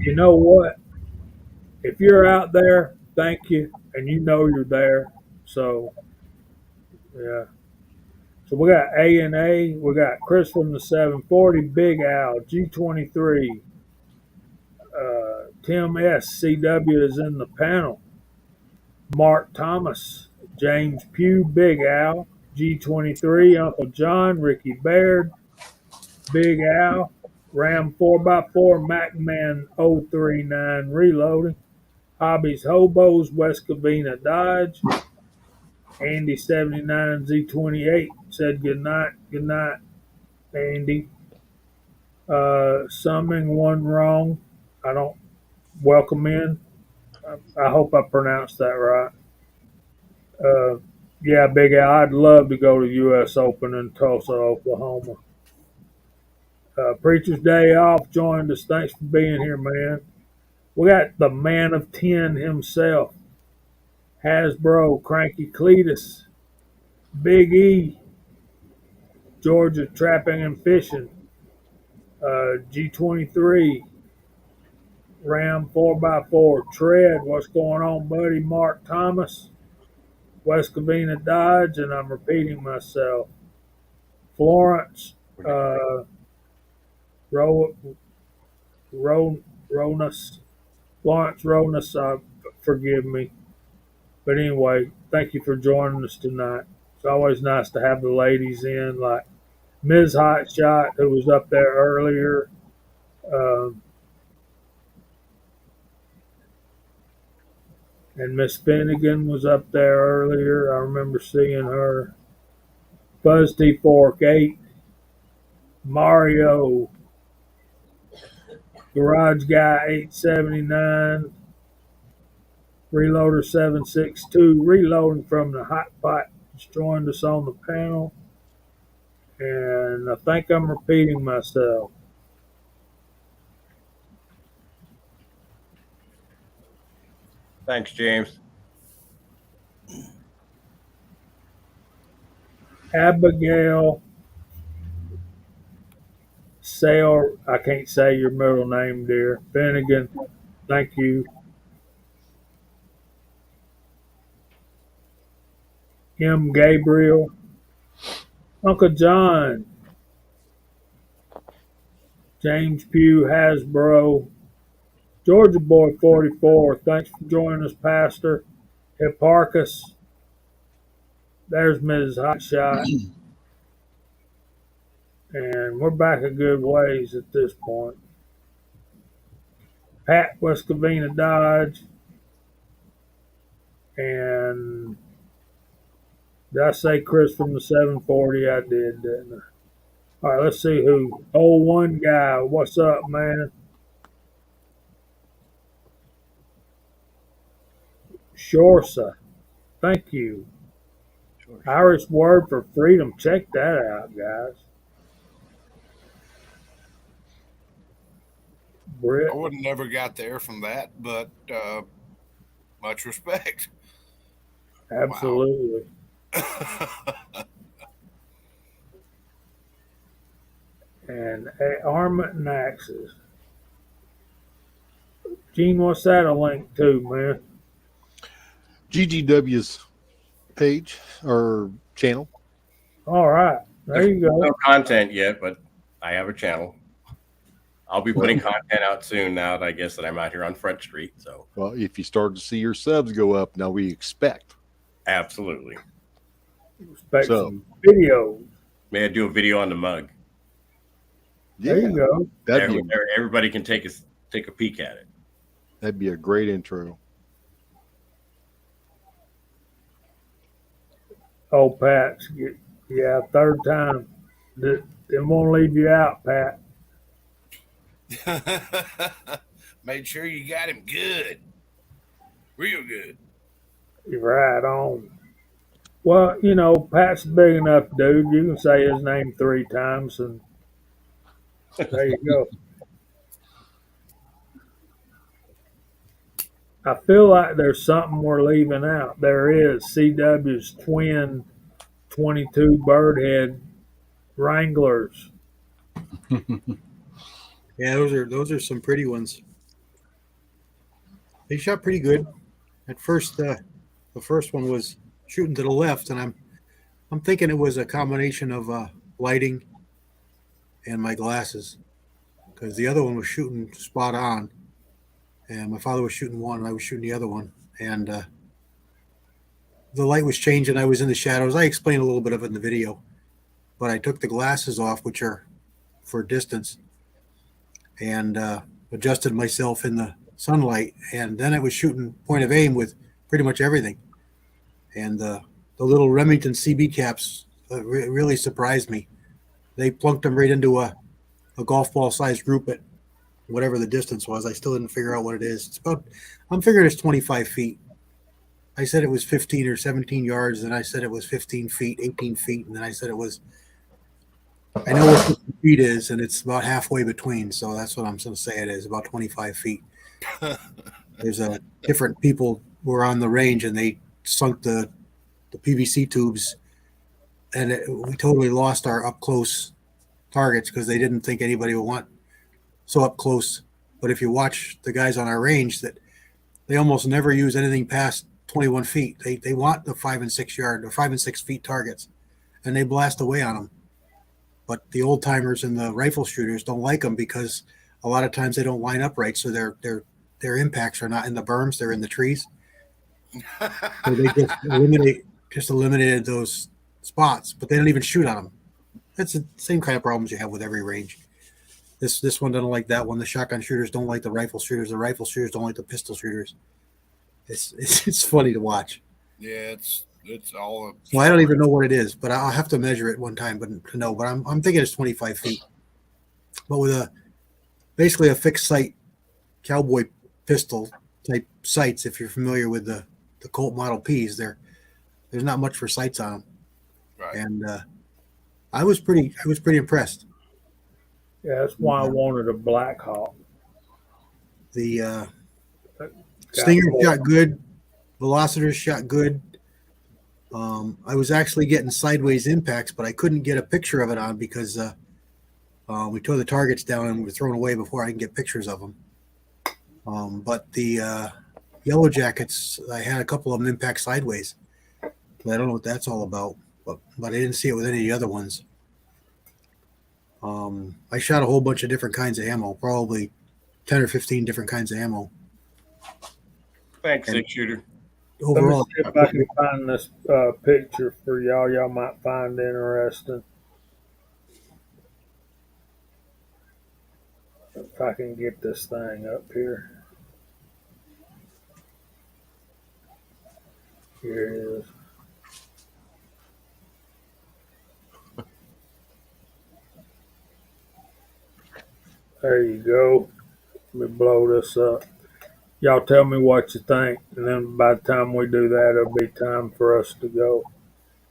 you know what? If you're out there, thank you, and you know you're there. So, yeah. So we got A&A, we got Chris from the 740, Big Al, G23, Tim S. CW is in the panel, Mark Thomas, James Pugh, Big Al, G23, Uncle John, Ricky Baird, Big Al, Ram 4x4, MacMan 039 Reloading, Hobbies Hobos, West Covina Dodge, Andy 79 Z28 said good night, Andy. Summing one wrong. I don't welcome in. I hope I pronounced that right. Yeah, Big Al, I'd love to go to U.S. Open in Tulsa, Oklahoma. Preacher's Day Off joined us. Thanks for being here, man. We got the man of 10 himself, Hasbro, Cranky Cletus, Big E, Georgia Trapping and Fishing, G23, Ram 4x4, Tread, what's going on, buddy? Mark Thomas, West Covina Dodge, and I'm repeating myself. Florence Ro, Ronus, Florence Ronus, forgive me. But anyway, thank you for joining us tonight. It's always nice to have the ladies in, like Ms. Hotshot, who was up there earlier. And Miss Finnegan was up there earlier. I remember seeing her. Buzz T Fork 8, Mario, Garage Guy 879, Reloader 762, reloading from the hot pot, just joined us on the panel. And I think I'm repeating myself. Thanks, James. Abigail Sale, I can't say your middle name, dear. Finnegan, thank you. M. Gabriel, Uncle John, James Pugh Hasbro, Georgia Boy 44, thanks for joining us, Pastor. Hipparchus, there's Mrs. Hotshot. And we're back a good ways at this point. Pat, West Covina Dodge. And did I say Chris from the 740? I did, didn't I? All right, let's see who. Oh, one guy. What's up, man? Shorsa. Thank you. Irish word for freedom. Check that out, guys. Britt. I would have never got there from that, but much respect. Absolutely. Wow. And Armament and Axes. Gene, what's that a link to, man? GGW's page or channel. All right. There you go. No content yet, but I have a channel. I'll be putting content out soon now that I guess that I'm out here on Front Street. So, well, if you start to see your subs go up, now we expect. Absolutely. Expect some video. May I do a video on the mug? Yeah, there you go. Everybody can take a peek at it. That'd be a great intro. Oh, Pat. Yeah, third time. It won't leave you out, Pat. Made sure you got him good. Real good. You're right on. Well, you know, Pat's a big enough dude. You can say his name 3 times, and there you go. I feel like there's something we're leaving out. There is CW's twin 22 Birdhead Wranglers. Yeah, those are some pretty ones. They shot pretty good. At first, the first one was shooting to the left, and I'm thinking it was a combination of lighting and my glasses, because the other one was shooting spot on, and my father was shooting one, and I was shooting the other one, and the light was changing. I was in the shadows. I explained a little bit of it in the video, but I took the glasses off, which are for distance, and adjusted myself in the sunlight, and then I was shooting point of aim with pretty much everything. And the little Remington CB caps really surprised me. They plunked them right into a golf ball sized group at whatever the distance was. I still didn't figure out what it is. It's about, I'm figuring it's 25 feet. I said it was 15 or 17 yards, and I said it was 15 feet, 18 feet, and then I said it was, I know what 50 feet is, and it's about halfway between, so that's what I'm going to say it is, about 25 feet. There's different people were on the range, and they sunk the PVC tubes, and we totally lost our up close targets because they didn't think anybody would want so up close. But if you watch the guys on our range, that they almost never use anything past 21 feet. They want the 5 and 6 yard or 5 and 6 feet targets, and they blast away on them. But the old timers and the rifle shooters don't like them because a lot of times they don't line up right, so their impacts are not in the berms; they're in the trees. So they just eliminated those spots, but they don't even shoot on them. That's the same kind of problems you have with every range. This one doesn't like that one. The shotgun shooters don't like the rifle shooters. The rifle shooters don't like the pistol shooters. It's funny to watch. Yeah, it's all. So I don't even know what it is, but I'll have to measure it one time, but to know. But I'm thinking it's 25 feet. But with basically a fixed sight cowboy pistol type sights, if you're familiar with the Colt Model Ps, there's not much for sights on them. Right. And I was pretty impressed. Yeah, that's why I wanted a Black Hawk. The Stinger shot good. Velocitors shot good. I was actually getting sideways impacts, but I couldn't get a picture of it on because we tore the targets down and were thrown away before I can get pictures of them. But the Yellow Jackets, I had a couple of them impact sideways. But I don't know what that's all about, but I didn't see it with any of the other ones. I shot a whole bunch of different kinds of ammo, probably 10 or 15 different kinds of ammo. Thanks, six shooter. Overall, let me see if I can find this picture for y'all. Y'all might find interesting. If I can get this thing up here. Here it is. There you go. Let me blow this up. Y'all tell me what you think, and then by the time we do that, it'll be time for us to go.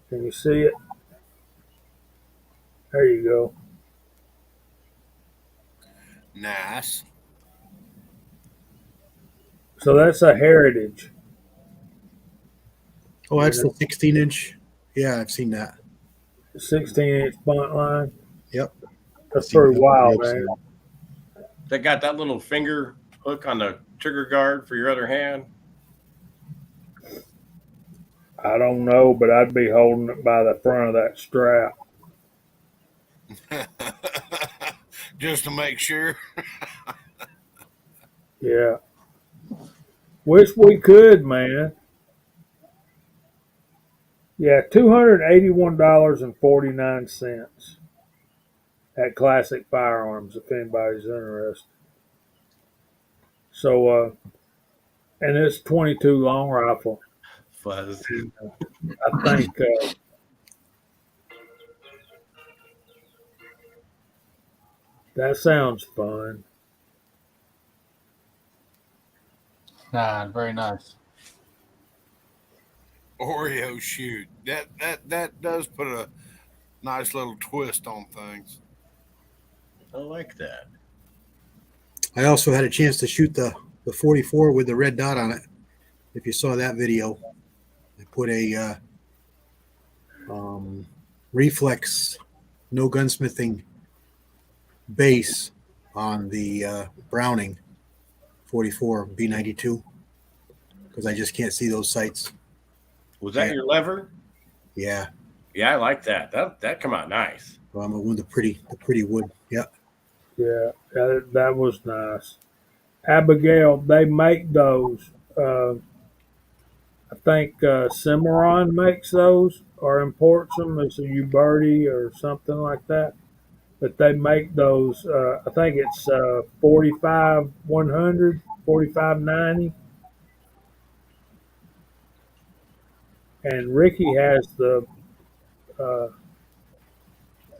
Can you see it? There you go. Nice. So that's a Heritage. oh, that's the 16-inch. Yeah, I've seen that. 16-inch bunt line. Yep. That's pretty wild, man. They got that little finger hook on the trigger guard for your other hand. I don't know, but I'd be holding it by the front of that strap. Just to make sure. Yeah. Wish we could, man. Yeah, $281.49 at Classic Firearms, if anybody's interested. So, and it's 22 long rifle. Fuzz. I think that sounds fun. Nah, very nice. Oreo shoot. That does put a nice little twist on things. I like that. I also had a chance to shoot the 44 with the red dot on it. If you saw that video, I put a reflex, no gunsmithing base on the Browning 44 B92 because I just can't see those sights. Was that your lever? Yeah. Yeah, I like that. That come out nice. Well, I'm with the pretty wood. Yeah. Yeah, that was nice. Abigail, they make those. I think Cimarron makes those or imports them. It's a Uberti or something like that. But they make those. I think it's 45 100, 45 90. And Ricky has the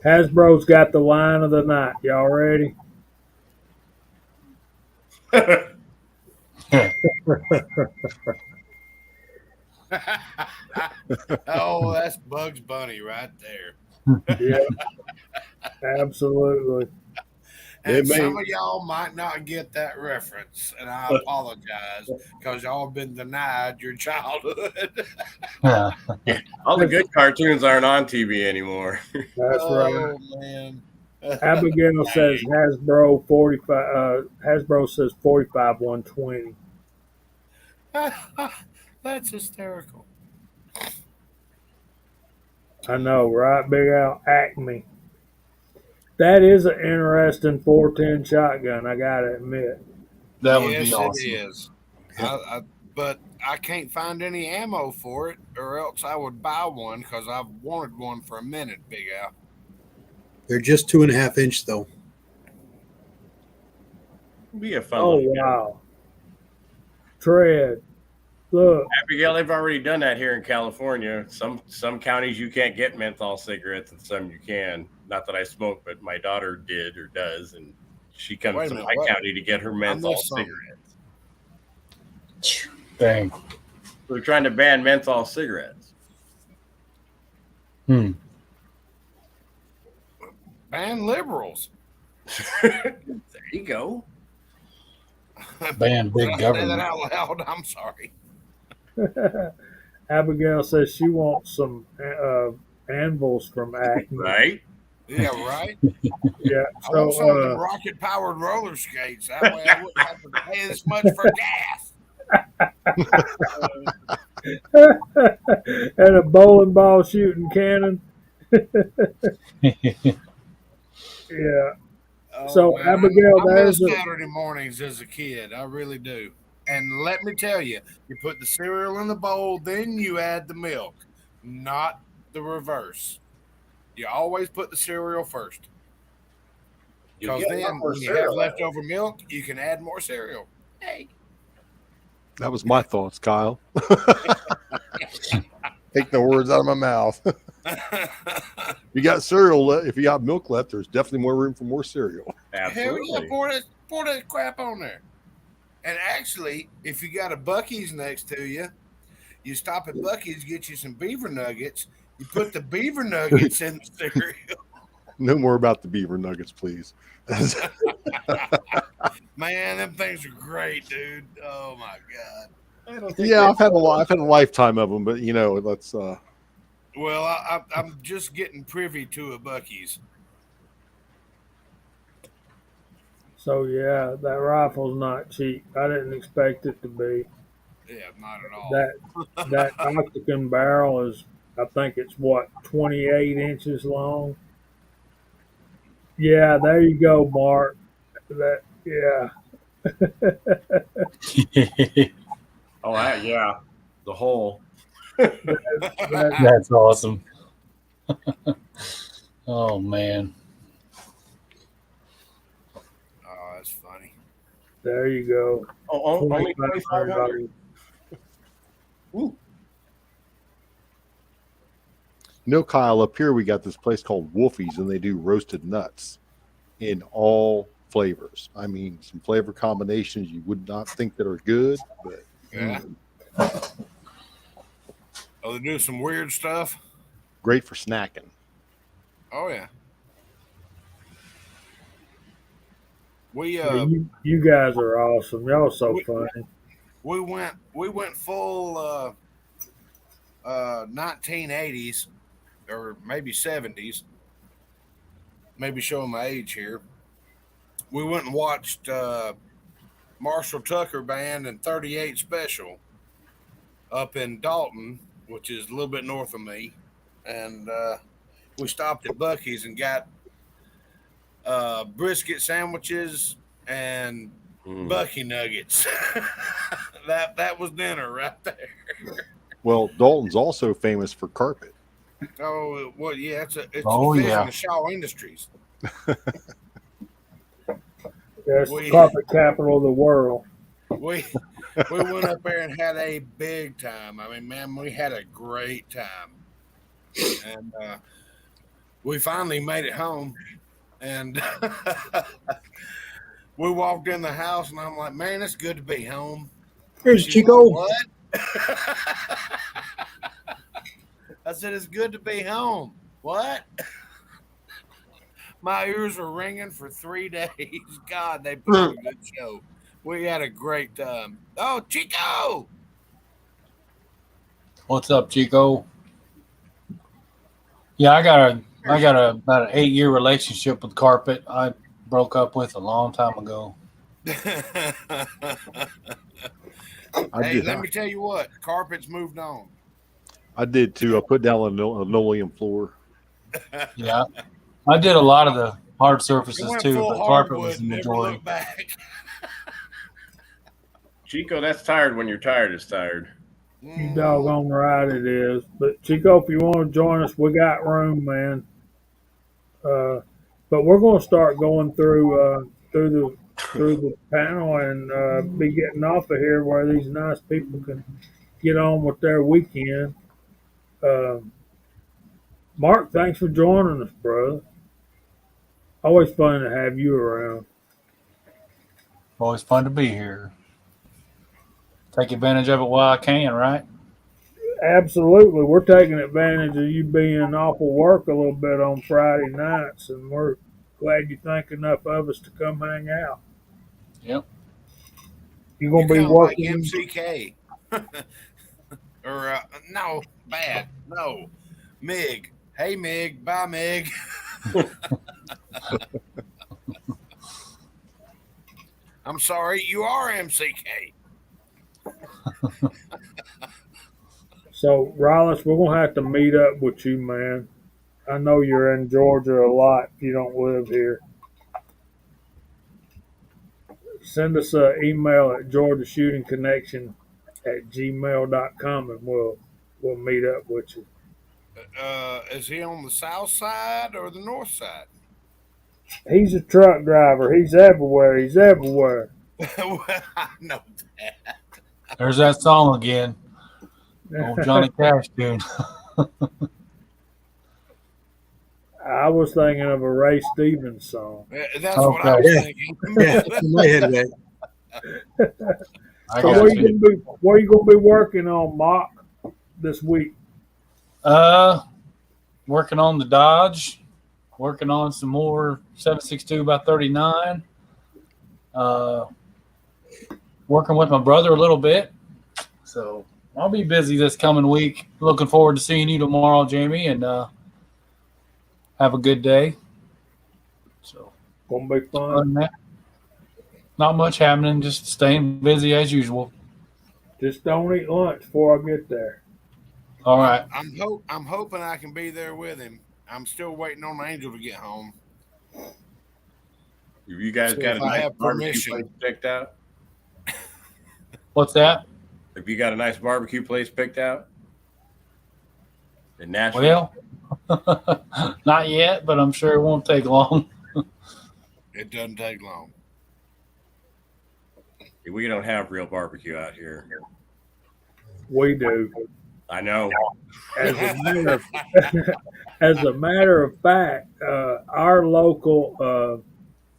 Hasbro's got the line of the night. Y'all ready? Oh, that's Bugs Bunny right there. Yeah, absolutely. And some of y'all might not get that reference, and I apologize because y'all been denied your childhood. Yeah. All the good cartoons aren't on TV anymore. That's right. Oh man. Abigail says Hasbro 45. Hasbro says 45 120. That's hysterical. I know, right? Big Al Acme. That is an interesting 410 shotgun, I gotta admit. That would be Yes, it awesome. is. But I can't find any ammo for it, or else I would buy one because I've wanted one for a minute, Big Al. They're just 2.5 inch though. Be a fun Oh little. wow. Tread. Look. Abigail, they've already done that here in California. Some counties you can't get menthol cigarettes, and some you can. Not that I smoke, but my daughter did or does, and she comes Wait a to minute, my what? county to get her menthol missed something. cigarettes. Dang. They're trying to ban menthol cigarettes. Hmm. Ban liberals. There you go. Ban big Did I say that government. out loud? I'm sorry. Abigail says she wants some anvils from Acme. Right? Yeah, right. Yeah. I want some of them So rocket-powered roller skates. That way I wouldn't have to pay this much for gas. and a bowling ball shooting cannon. Yeah. Oh, So, man, Abigail, I miss there's a Saturday mornings as a kid. I really do. And let me tell you, you put the cereal in the bowl, then you add the milk, not the reverse. You always put the cereal first. You'll Because get a lot then more when you have cereal out of it. leftover milk, you can add more cereal. Hey. That was my thoughts, Kyle. Take the words out of my mouth. You got cereal left. If you got milk left, there's definitely more room for more cereal. Hell Absolutely. yeah, pour that crap on there. And actually, if you got a Buc-ee's next to you, you stop at Buc-ee's, get you some beaver nuggets. You put the beaver nuggets in the cereal. No more about the beaver nuggets, please. Man, them things are great, dude. Oh my god. I don't think Yeah, they- I've had a lifetime of them, but let's. Well, I'm just getting privy to a Buc-ee's. so yeah, that rifle's not cheap. I didn't expect it to be. Yeah, not at all. That octagon barrel is, I think it's what, 28 inches long. Yeah, there you go, Mark. That yeah. Oh, yeah. The whole. That, That's awesome. Oh man. Oh, that's funny. there you go. Oh, only 2,500. Ooh. Kyle, up here we got this place called Wolfie's, and they do roasted nuts in all flavors. I mean, some flavor combinations you would not think that are good, but Yeah. Oh, they do some weird stuff. great for snacking. Oh yeah. We you guys are awesome. Y'all so funny. we went full 1980s or maybe 70s. Maybe showing my age here. We went and watched Marshall Tucker Band and 38 Special up in Dalton, which is a little bit north of me, and we stopped at Buc-ee's and got brisket sandwiches and Bucky nuggets. that was dinner right there. Well, Dalton's also famous for carpet. Oh well, yeah, it's a Oh, division yeah. of Shaw Industries. Yeah, it's the carpet capital of the world. We went up there and had a big time. I mean, man, we had a great time, and we finally made it home. And we walked in the house, and I'm like, man, it's good to be home. Here's She's Chico. like, what? I said, it's good to be home. What? My ears were ringing for 3 days. God, they put on a good show. We had a great time. Oh, Chico! What's up, Chico? Yeah, I got about an 8-year relationship with carpet. I broke up with a long time ago. I Hey, did. let me tell you what, carpets moved on. I did too. I put down a linoleum floor. Yeah, I did a lot of the hard It surfaces went too, full but carpet was hardwood the and never majority. looked back. Chico, that's tired when you're tired is tired. You doggone right it is. But Chico, if you want to join us, we got room, man. But we're going to start going through the panel and be getting off of here where these nice people can get on with their weekend. Uh, Mark, thanks for joining us, brother. Always fun to have you around. Always fun to be here. Take advantage of it while I can, right? Absolutely. We're taking advantage of you being off of work a little bit on Friday nights, and we're glad you think enough of us to come hang out. Yep. You're You going to be kind of like working. MCK. Or, no, bad. No. Mig. Hey, Mig. Bye, Mig. I'm sorry. You are MCK. So, Rollis, we're going to have to meet up with you, man. I know you're in Georgia a lot if you don't live here. Send us an email at georgiashootingconnection@gmail.com and we'll meet up with you. Is he on the south side or the north side? He's a truck driver. He's everywhere. He's everywhere. Well, I know that. There's that song again. Old Johnny Cash tune. I was thinking of a Ray Stevens song. That's what I was Okay. thinking. Yeah, that's in my head, man. I So got you. what are you gonna be working on, Mark, this week? Working on the Dodge. Working on some more 762 by 39. Working with my brother a little bit. So I'll be busy this coming week. Looking forward to seeing you tomorrow, Jamie, and have a good day. So Gonna be other fun. than that, not much happening. Just staying busy as usual. Just don't eat lunch before I get there. All right. I'm hoping I can be there with him. I'm still waiting on Angel to get home. Have you guys See got if a I nice have barbecue permission. place picked out? What's that? Have you got a nice barbecue place picked out? In Nashville? Well, not yet, but I'm sure it won't take long. It doesn't take long. We don't have real barbecue out here. We do. I know. As a matter of fact, our local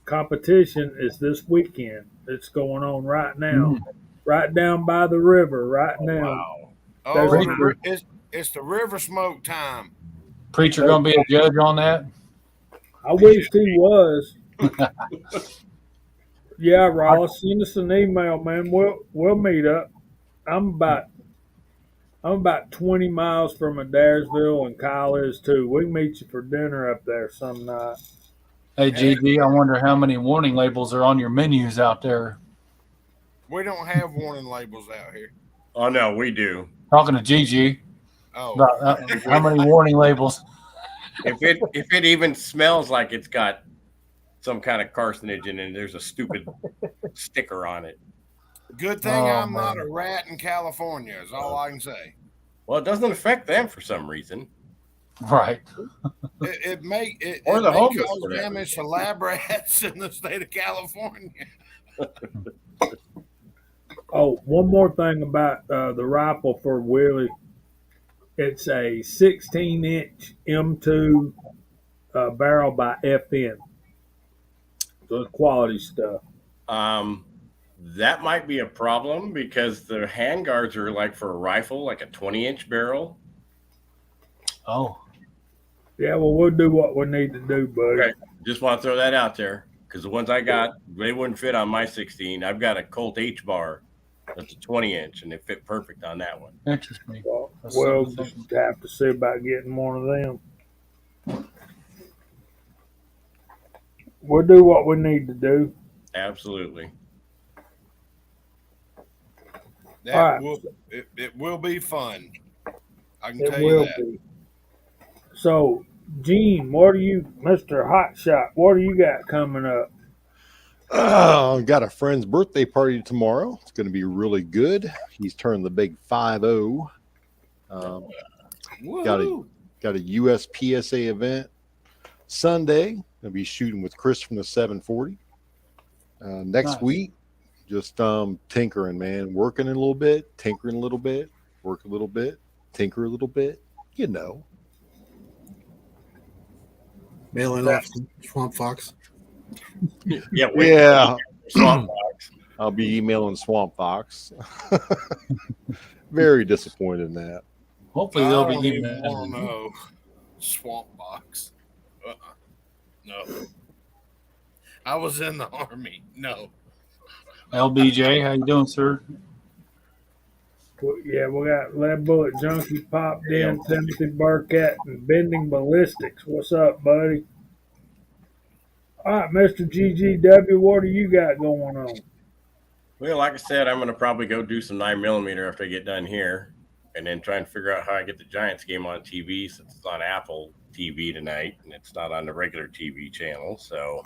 competition is this weekend. It's going on right now, right down by the river. Right now, Wow. There's Oh, a- it's the river smoke time. Preacher gonna be a judge on that? I wish he was. Yeah, Ross, send us an email, man. We'll meet up. I'm about 20 miles from Adairsville, and Kyle is too. We can meet you for dinner up there some night. Hey, GG, I wonder how many warning labels are on your menus out there. We don't have warning labels out here. Oh, no, we do. Talking to GG Oh, about how many warning labels. If it even smells like it's got some kind of carcinage in it, there's a stupid sticker on it. good thing Oh, I'm not man. a rat in California. Is all I can say. Well, it doesn't affect them for some reason. Right. It may Or the may homeless, cause for that damage to lab rats in the state of California. Oh, one more thing about the rifle for Willie. It's a 16-inch M2 barrel by FN. So it's quality stuff. That might be a problem because the handguards are like for a rifle, like a 20-inch barrel. Oh, Yeah, well, we'll do what we need to do, buddy. Okay. Just want to throw that out there because the ones I got, they wouldn't fit on my 16. I've got a Colt H bar that's a 20-inch, and they fit perfect on that one. interesting. Well, That's we'll something to just have to see about getting one of them. We'll do what we need to do. Absolutely. That All right. will it will be fun. I can It tell you will that. be. So, Gene, Mr. Hotshot, what do you got coming up? Got a friend's birthday party tomorrow. It's going to be really good. He's turned the big 5-0. Got a Woohoo! USPSA event Sunday. Gonna be shooting with Chris from the 740. Next Nice. week, just tinkering, man. Working a little bit, tinkering a little bit, work a little bit, tinker a little bit. You know. Mailing off Swamp Fox. Yeah. Yeah. Swamp Fox. I'll be emailing Swamp Fox. Very disappointed in that. Hopefully I they'll don't be even want emailing to you. know. Swamp Box. No. I was in the Army. No. LBJ, how you doing, sir? Yeah, we got Lead Bullet Junkie popped in, Timothy Burkett, and Bending Ballistics. What's up, buddy? All right, Mr. GGW, what do you got going on? Well, like I said, I'm going to probably go do some 9mm after I get done here, and then try and figure out how I get the Giants game on TV since it's on Apple TV tonight and it's not on the regular TV channel. So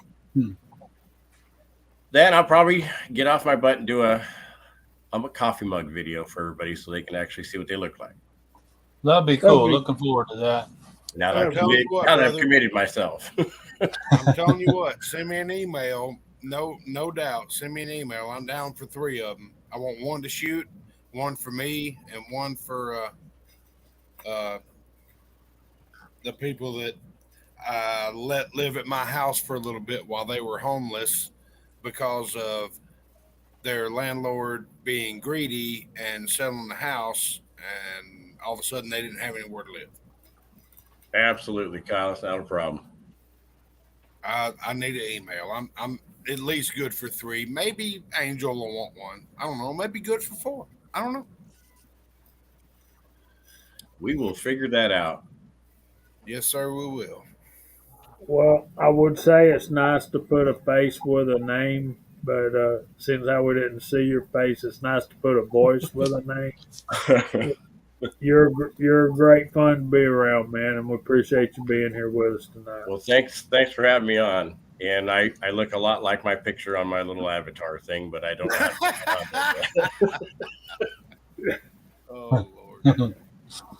then I'll probably get off my butt and do a coffee mug video for everybody so they can actually see what they look like. That'd be cool. Looking forward to that. Now that I've committed myself. I'm telling you what, send me an email. No doubt. Send me an email. I'm down for 3 of them. I want one to shoot, one for me, and one for the people that let live at my house for a little bit while they were homeless because of their landlord being greedy and selling the house, and all of a sudden they didn't have anywhere to live. Absolutely, Kyle. It's not a problem. I need an email. I'm at least good for 3. Maybe Angel will want one. I don't know. Maybe good for 4. I don't know. We will figure that out. Yes, sir, we will. Well, I would say it's nice to put a face with a name, but since we didn't see your face, it's nice to put a voice with a name. You're great fun to be around, man, and we appreciate you being here with us tonight. Well, thanks for having me on. And I look a lot like my picture on my little avatar thing, but I don't have Oh, Lord.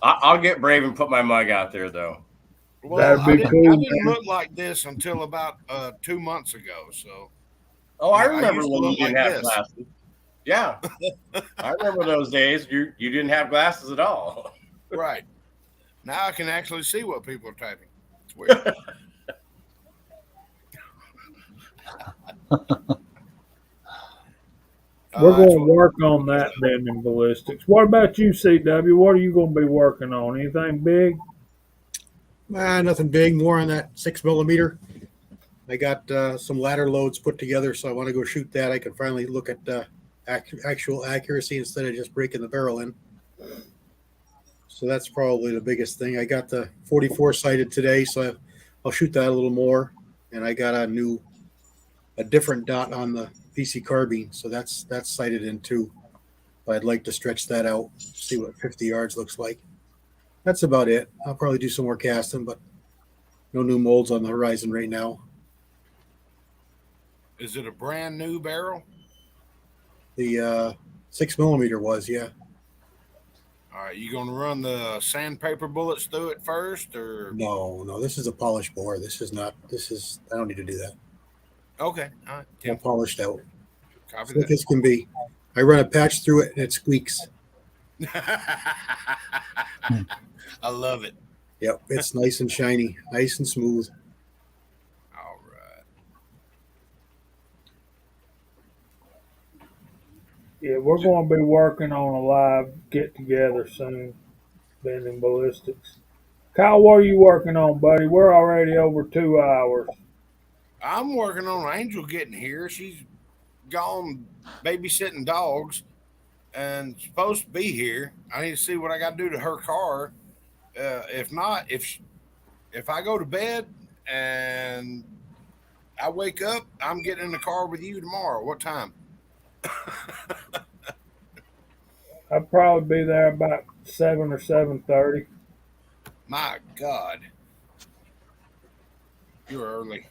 I'll get brave and put my mug out there, though. Well, That'd be I cool, didn't man. look like this until about 2 months ago. So, Oh, I I remember used to when you look didn't like have this. glasses. Yeah. I remember those days. You didn't have glasses at all. right. Now I can actually see what people are typing. It's weird. We're going to work on that then in ballistics. What about you, CW? What are you going to be working on? Anything big? Nothing big. More on that 6mm. I got some ladder loads put together, so I want to go shoot that. I can finally look at actual accuracy instead of just breaking the barrel in. So that's probably the biggest thing. I got the 44 sighted today, so I'll shoot that a little more. And I got a different dot on the PC carbine, so that's sighted in too. But I'd like to stretch that out, see what 50 yards looks like. That's about it. I'll probably do some more casting, but no new molds on the horizon right now. Is it a brand new barrel? The 6mm was, yeah. All right, you gonna run the sandpaper bullets through it first, or No, this is a polished bore. I don't need to do that. okay? All right, All polished out. copy Slick as can be. I run a patch through it and it squeaks. that. I love it. Yep, it's nice and shiny, nice and smooth. All right. Yeah, we're going to be working on a live get together soon, Bending Ballistics. Kyle, what are you working on, buddy? We're already over 2 hours. I'm working on Angel getting here. She's gone babysitting dogs and supposed to be here. I need to see what I got to do to her car. If not, if I go to bed and I wake up, I'm getting in the car with you tomorrow. What time? I'll probably be there about 7 or 7:30. My God. You're early.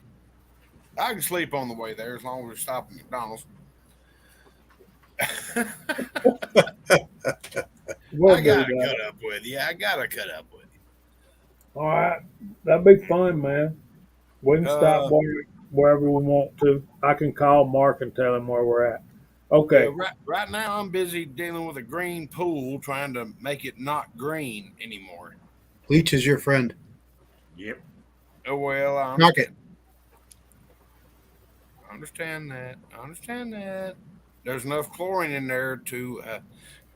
I can sleep on the way there as long as we stop at McDonald's. We'll I do gotta that. cut up with you. I gotta cut up with you. All right, that'd be fun, man. We can stop Uh, wherever we want to. I can call Mark and tell him where we're at. Okay. Yeah, right now I'm busy dealing with a green pool, trying to make it not green anymore. Bleach is your friend. Yep. Oh well, I Knock it. understand that. I understand that. There's enough chlorine in there to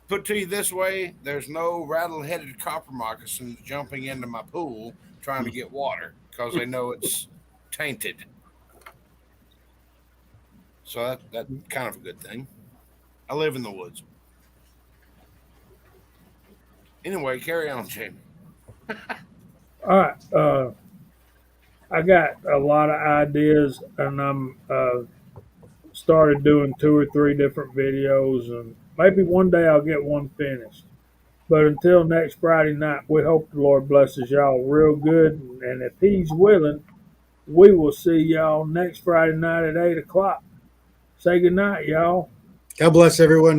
put to you this way. There's no rattle-headed copper moccasins jumping into my pool trying to get water because they know it's tainted. So that's kind of a good thing. I live in the woods. Anyway, carry on, Jamie. All right. I got a lot of ideas, and I'm started doing 2 or 3 different videos, and maybe one day I'll get one finished. But until next Friday night, we hope the Lord blesses y'all real good, and if He's willing, we will see y'all next Friday night at 8 o'clock. Say good night, y'all. God bless everyone.